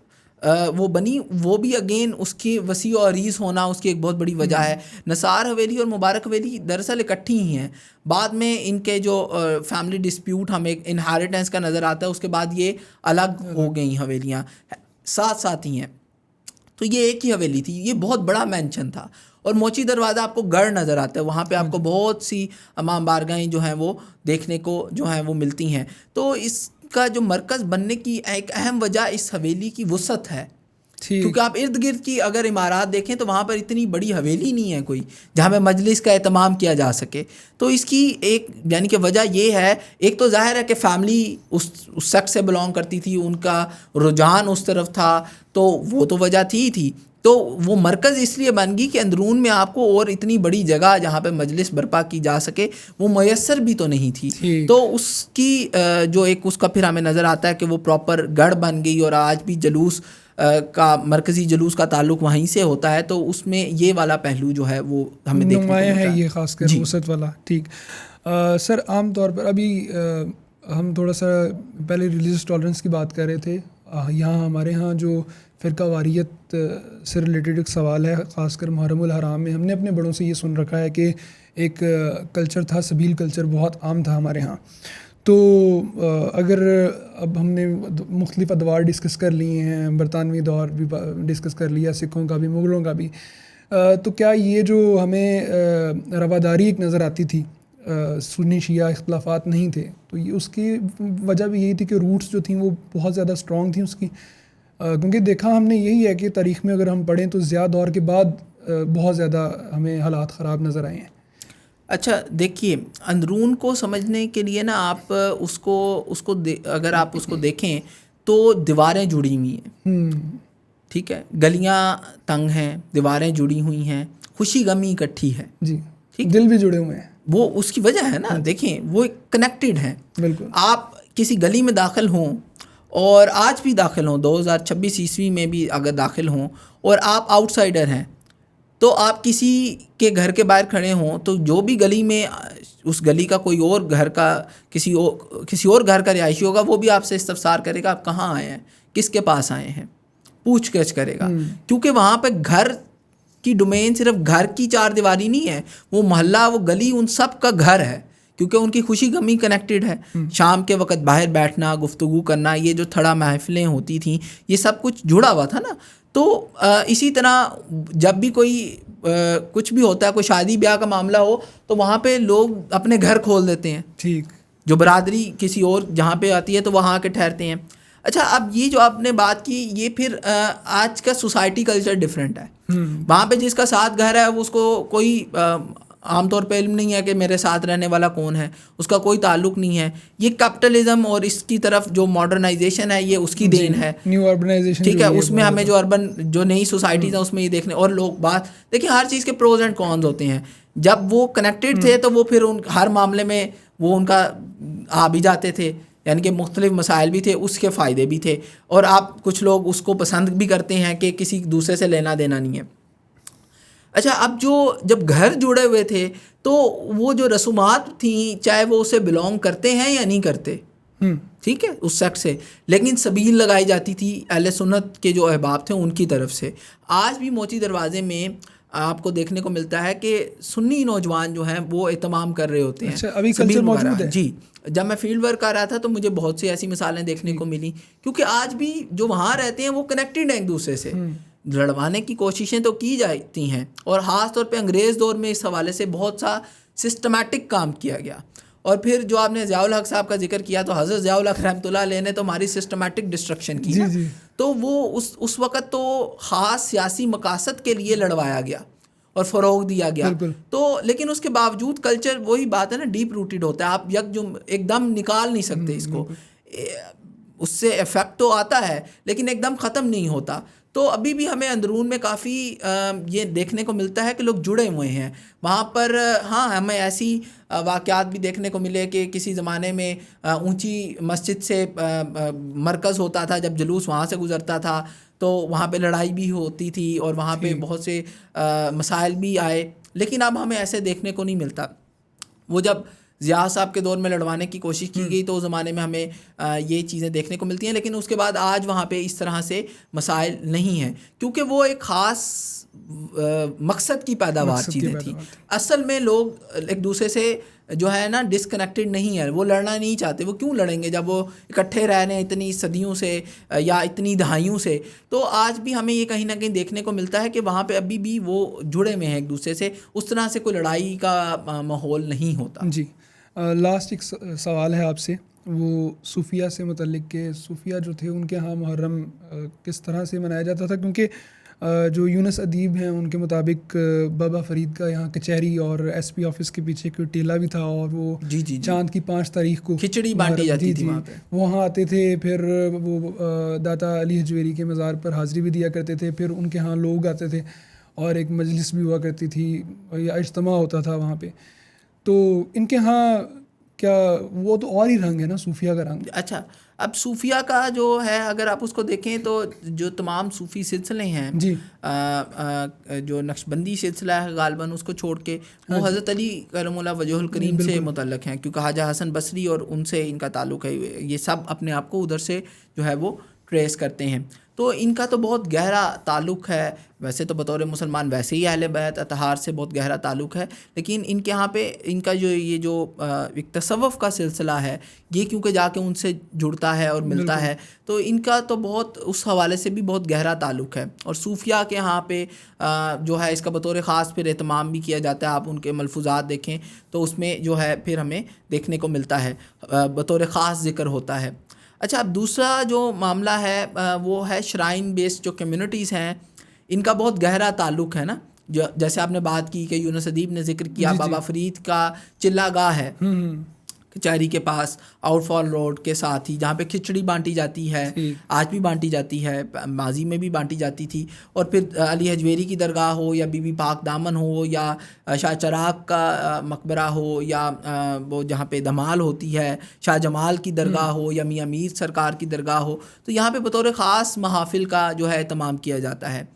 वो बनी, वो भी अगेन उसकी वसी और अरीज़ होना उसकी एक बहुत बड़ी वजह है। नसार हवेली और मुबारक हवेली दरअसल इकट्ठी ही हैं। बाद में इनके जो फैमिली डिस्प्यूट हमें इनहेरिटेंस का नज़र आता है, उसके बाद ये अलग हो गई हवेलियाँ, साथ साथ ही हैं। तो ये एक ही हवेली थी, ये बहुत बड़ा मैंशन था। और मोची दरवाज़ा आपको गढ़ नज़र आता है, वहाँ पे आपको बहुत सी इमाम बारगाहें जो हैं वो देखने को जो हैं वो मिलती हैं। तो इसका जो मरकज़ बनने की एक अहम वजह इस हवेली की वुसअत है, क्योंकि आप इर्द गिर्द की अगर इमारत देखें तो वहाँ पर इतनी बड़ी हवेली नहीं है कोई जहाँ पे मजलिस का एहतमाम किया जा सके। तो इसकी एक यानी कि वजह ये है, एक तो ज़ाहिर है कि फ़ैमिली उस सेक्ट से बिलोंग करती थी, उनका रुझान उस तरफ था, तो वो तो वजह थी। तो वो मरकज़ इसलिए बन गई कि अंदरून में आपको और इतनी बड़ी जगह जहाँ पे मजलिस बर्पा की जा सके वो मैसर भी तो नहीं थी। तो उसकी जो एक उसका फिर हमें नज़र आता है कि वो प्रॉपर गढ़ बन गई, और आज भी जुलूस का मरकज़ी जुलूस का ताल्लुक़ वहीं से होता है। तो उसमें ये वाला पहलू जो है वो हमें देखने को मिलता है, ये ख़ासकर वुसअत वाला। ठीक सर, आम तौर पर अभी हम थोड़ा सा पहले रिलीजियस टॉलरेंस की बात कर रहे थे। यहाँ हमारे यहाँ जो फ़िरका वारियत से रिलेटेड एक सवाल है, ख़ासकर मुहर्रमुल हराम में हमने अपने बड़ों से ये सुन रखा है कि एक कल्चर था, सबील कल्चर बहुत आम था हमारे यहाँ। तो अगर अब हमने मुख्तलिफ अदवार डिस्कस कर लिए हैं, बरतानवी दौर भी डिस्कस कर लिया, सिखों का भी, मुग़लों का भी, तो क्या ये जो हमें रवादारी एक नज़र आती थी, सुन्नी शिया इख्तलाफात नहीं थे, तो ये उसकी वजह भी यही थी कि रूट्स जो थी वो बहुत ज़्यादा स्ट्रॉन्ग थी उसकी। क्योंकि देखा हमने यही है कि तारीख़ में अगर हम पढ़ें तो ज़िया दौर के बाद बहुत ज़्यादा हमें हालात ख़राब नज़र आए हैं। अच्छा देखिए, अंदरून को समझने के लिए ना आप उसको उसको अगर आप उसको देखें तो दीवारें जुड़ी हुई हैं, ठीक है, गलियां तंग हैं, दीवारें जुड़ी हुई हैं, खुशी गमी इकट्ठी है, जी, ठीक, दिल भी जुड़े हुए हैं। वो उसकी वजह है ना। देखें वो कनेक्टेड हैं। बिल्कुल। आप किसी गली में दाखिल हों और आज भी दाखिल हों, 2026 ईस्वी में भी अगर दाखिल हों और आप आउटसाइडर हैं, तो आप किसी के घर के बाहर खड़े हों तो जो भी गली में उस गली का कोई और घर का किसी और घर का रिहायशी होगा, वो भी आपसे इस्तफसार करेगा आप कहाँ आए हैं, किसके पास आए हैं, पूछगछ करेगा। क्योंकि वहाँ पे घर की डोमेन सिर्फ घर की चार दीवारी नहीं है, वो मोहल्ला, वो गली, उन सब का घर है, क्योंकि उनकी खुशी गमी कनेक्टेड है। शाम के वक्त बाहर बैठना, गुफ्तगू करना, ये जो थड़ा महफिलें होती थी, ये सब कुछ जुड़ा हुआ था ना। तो इसी तरह जब भी कोई कुछ भी होता है, कोई शादी ब्याह का मामला हो, तो वहाँ पे लोग अपने घर खोल देते हैं। ठीक। जो बरादरी किसी और जहाँ पे आती है तो वहाँ आके ठहरते हैं। अच्छा, अब ये जो आपने बात की, ये फिर आज का सोसाइटी कल्चर डिफरेंट है। वहाँ पे जिसका साथ घर है उसको कोई आमतौर पे इल्म नहीं है कि मेरे साथ रहने वाला कौन है, उसका कोई ताल्लुक नहीं है। ये कैपिटलिज्म और इसकी तरफ जो मॉडर्नाइजेशन है, ये उसकी देन है, न्यू अर्बनाइजेशन, ठीक है। उसमें हमें जो अर्बन जो नई सोसाइटीज़ हैं उसमें ये देखने, और लोग बात देखिए, हर चीज़ के प्रोज एंड कॉन्स होते हैं। जब वो कनेक्टेड थे तो वो फिर उन हर मामले में वो उनका आ भी जाते थे, यानी कि मुख्तलिफ मसाइल भी थे, उसके फ़ायदे भी थे। और आप कुछ लोग उसको पसंद भी करते हैं कि किसी दूसरे से लेना देना नहीं है। अच्छा, अब जब घर जुड़े हुए थे तो वो जो रसूमात थी, चाहे वो उसे बिलोंग करते हैं या नहीं करते, ठीक है, उस सेक्ट से, लेकिन सबील लगाई जाती थी अहले सुन्नत के जो अहबाब थे उनकी तरफ से। आज भी मोची दरवाज़े में आपको देखने को मिलता है कि सुन्नी नौजवान जो हैं वो एहतमाम कर रहे होते हैं। अच्छा, अभी कल्चर मौजूद है? जी, जब मैं फील्ड वर्क कर रहा था तो मुझे बहुत सी ऐसी मिसालें देखने को मिली, क्योंकि आज भी जो वहाँ रहते हैं वो कनेक्टेड हैं एक दूसरे से। लड़वाने की कोशिशें तो की जाती हैं, और ख़ास तौर पे अंग्रेज़ दौर में इस हवाले से बहुत सा सिस्टमैटिक काम किया गया। और फिर जो आपने ज़ियाउल हक साहब का जिक्र किया, तो हज़रत ज़ियाउल हक रहमतुल्लाह अलैह ने तो हमारी सिस्टमैटिक डिस्ट्रक्शन की ना। तो वो उस वक़्त तो ख़ास सियासी मकासद के लिए लड़वाया गया और फ़रोग़ दिया गया। तो लेकिन उसके बावजूद कल्चर, वही बात है ना, डीप रूटेड होता है। आप एकदम निकाल नहीं सकते इसको, उससे इफ़ेक्ट तो आता है लेकिन एकदम ख़त्म नहीं होता। तो अभी भी हमें अंदरून में काफ़ी ये देखने को मिलता है कि लोग जुड़े हुए हैं वहाँ पर। हाँ, हमें ऐसी वाक़यात भी देखने को मिले कि किसी ज़माने में ऊंची मस्जिद से मरकज़ होता था, जब जुलूस वहाँ से गुज़रता था तो वहाँ पे लड़ाई भी होती थी और वहाँ पे बहुत से मसाइल भी आए, लेकिन अब हमें ऐसे देखने को नहीं मिलता। वो जब ज़िया साहब के दौर में लड़वाने की कोशिश की गई तो उस ज़माने में हमें ये चीज़ें देखने को मिलती हैं, लेकिन उसके बाद आज वहाँ पे इस तरह से मसाइल नहीं हैं, क्योंकि वो एक ख़ास मकसद की पैदावार चीज़ें थी। असल में लोग एक दूसरे से जो है ना डिसकनेक्टेड नहीं है, वो लड़ना नहीं चाहते। वो क्यों लड़ेंगे जब वो इकट्ठे रह रहे हैं इतनी सदियों से या इतनी दहाइयों से। तो आज भी हमें ये कहीं ना कहीं देखने को मिलता है कि वहाँ पे अभी भी वो जुड़े हुए हैं एक दूसरे से, उस तरह से कोई लड़ाई का माहौल नहीं होता। जी, लास्ट एक सवाल है आपसे, वो सूफिया से मुतल्लिक के सूफिया जो थे उनके यहाँ मुहर्रम किस तरह से मनाया जाता था? क्योंकि जो यूनुस अदीब हैं उनके मुताबिक बाबा फरीद का यहाँ कचहरी और एसपी ऑफिस के पीछे कोई टीला भी था, और वो चांद की 5 तारीख को खिचड़ी बांटी जाती थी वहाँ पे। वहाँ आते थे, फिर वो दाता अली हजवेरी के मज़ार पर हाज़िरी भी दिया करते थे, फिर उनके यहाँ लोग आते थे और एक मजलिस भी हुआ करती थी या इज्तिमा होता था वहाँ पे। तो इनके यहाँ क्या वो तो और ही रंग है ना, सूफिया का रंग। अच्छा, अब सूफिया का जो है अगर आप उसको देखें तो जो तमाम सूफ़ी सिलसिले हैं जी, जो नक्शबंदी सिलसिला है गालबन, उसको छोड़ के वो हज़रत अली करमुल्लाह वजहुल करीम से मुतल्लक हैं, क्योंकि ख्वाजा हसन बसरी और उनसे इनका ताल्लुक़ है। ये सब अपने आप को उधर से जो है वो ट्रेस करते हैं। तो इनका तो बहुत गहरा ताल्लुक़ है, वैसे तो बतौर मुसलमान वैसे ही अहले बैत अतहार से बहुत गहरा ताल्लुक़ है, लेकिन इनके यहाँ पे इनका जो एक तसव्वुफ़ का सिलसिला है, ये क्योंकि जाके उनसे जुड़ता है और मिलता है, तो इनका तो बहुत उस हवाले से भी बहुत गहरा ताल्लुक़ है। और सूफिया के यहाँ पे जो है इसका बतौर ख़ास फिर एहतमाम भी किया जाता है। आप उनके मलफूज़ात देखें तो उसमें जो है फिर हमें देखने को मिलता है, बतौर ख़ास ज़िक्र होता है। अच्छा, अब दूसरा जो मामला है वो है श्राइन बेस्ड जो कम्युनिटीज़ हैं, इनका बहुत गहरा ताल्लुक़ है ना। जैसे आपने बात की कि यूनुस अदीब ने जिक्र किया, जी, बाबा फरीद का चिल्लागाह है कचहरी के पास आउटफॉल रोड के साथ ही, जहाँ पे खिचड़ी बांटी जाती है, ठीक। आज भी बांटी जाती है, माजी में भी बांटी जाती थी। और फिर अली हजवेरी की दरगाह हो या बीबी पाक दामन हो या शाह चराग का मकबरा हो या वो जहाँ पे धमाल होती है शाह जमाल की दरगाह हो या मियाँ मीर सरकार की दरगाह हो, तो यहाँ पे बतौर ख़ास महाफिल का जो है तमाम किया जाता है।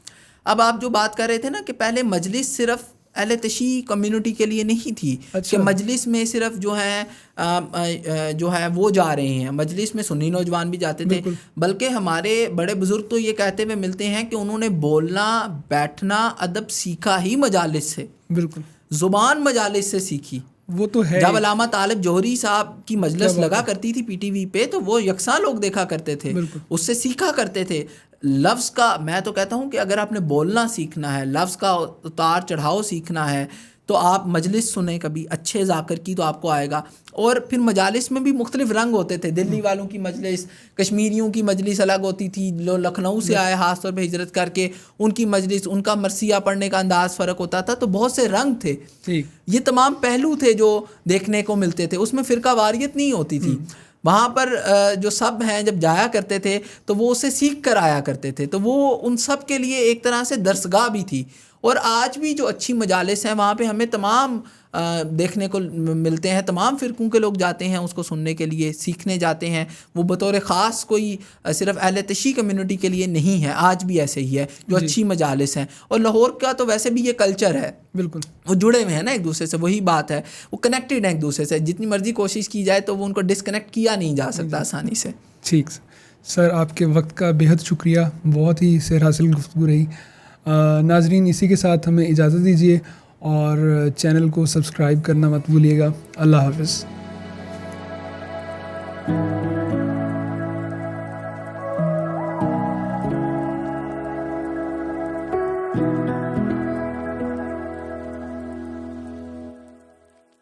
अब आप जो बात कर रहे थे ना कि पहले मजलिस सिर्फ अहले तशी कम्युनिटी के लिए नहीं थी, कि मजलिस में सिर्फ जो है वो जा रहे हैं, मजलिस में सुन्नी नौजवान भी जाते थे, बल्कि हमारे बड़े बुजुर्ग तो ये कहते हुए मिलते हैं कि उन्होंने बोलना बैठना अदब सीखा ही मजालिस से, बिल्कुल ज़ुबान मजालिस से सीखी। वो तो है। जब अलामा तालिब जोहरी साहब की मजलिस लगा करती थी पीटीवी पे, तो वो यकसा लोग देखा करते थे, उससे सीखा करते थे। लफ्ज़ का मैं तो कहता हूँ कि अगर आपने बोलना सीखना है, लफ्ज़ का उतार चढ़ाव सीखना है, तो आप मजलिस सुने कभी अच्छे जाकर की, तो आपको आएगा। और फिर मजालिस में भी मुख्तलिफ रंग होते थे। दिल्ली वालों की मजलिस, कश्मीरियों की मजलिस अलग होती थी, जो लखनऊ से आए ख़ास तौर पे हिजरत करके, उनकी मजलिस, उनका मरसिया पढ़ने का अंदाज़ फ़र्क होता था। तो बहुत से रंग थे, ये तमाम पहलू थे जो देखने को मिलते थे। उसमें फ़िरका वारियत नहीं होती थी। वहाँ पर जो सब हैं जब जाया करते थे तो वो उससे सीख कर आया करते थे, तो वो उन सब के लिए एक तरह से दरसगाह भी थी। और आज भी जो अच्छी मजालिस हैं वहाँ पे हमें तमाम देखने को मिलते हैं, तमाम फ़िरक़ों के लोग जाते हैं उसको सुनने के लिए, सीखने जाते हैं। वो बतौर ख़ास कोई सिर्फ अहले तशी कम्युनिटी के लिए नहीं है, आज भी ऐसे ही है जो अच्छी मजालिस हैं। और लाहौर का तो वैसे भी ये कल्चर है, बिल्कुल वो जुड़े हुए हैं ना एक दूसरे से, वही बात है, वो कनेक्टेड हैं एक दूसरे से। जितनी मर्जी कोशिश की जाए तो वो उनको डिसकनेक्ट किया नहीं जा सकता आसानी से। ठीक सर, आपके वक्त का बेहद शुक्रिया, बहुत ही सेहर हासिल गुफ्तगू रही। नाजरीन, इसी के साथ हमें इजाज़त दीजिए और चैनल को सब्सक्राइब करना मत भूलिएगा। अल्लाह हाफ़िज़।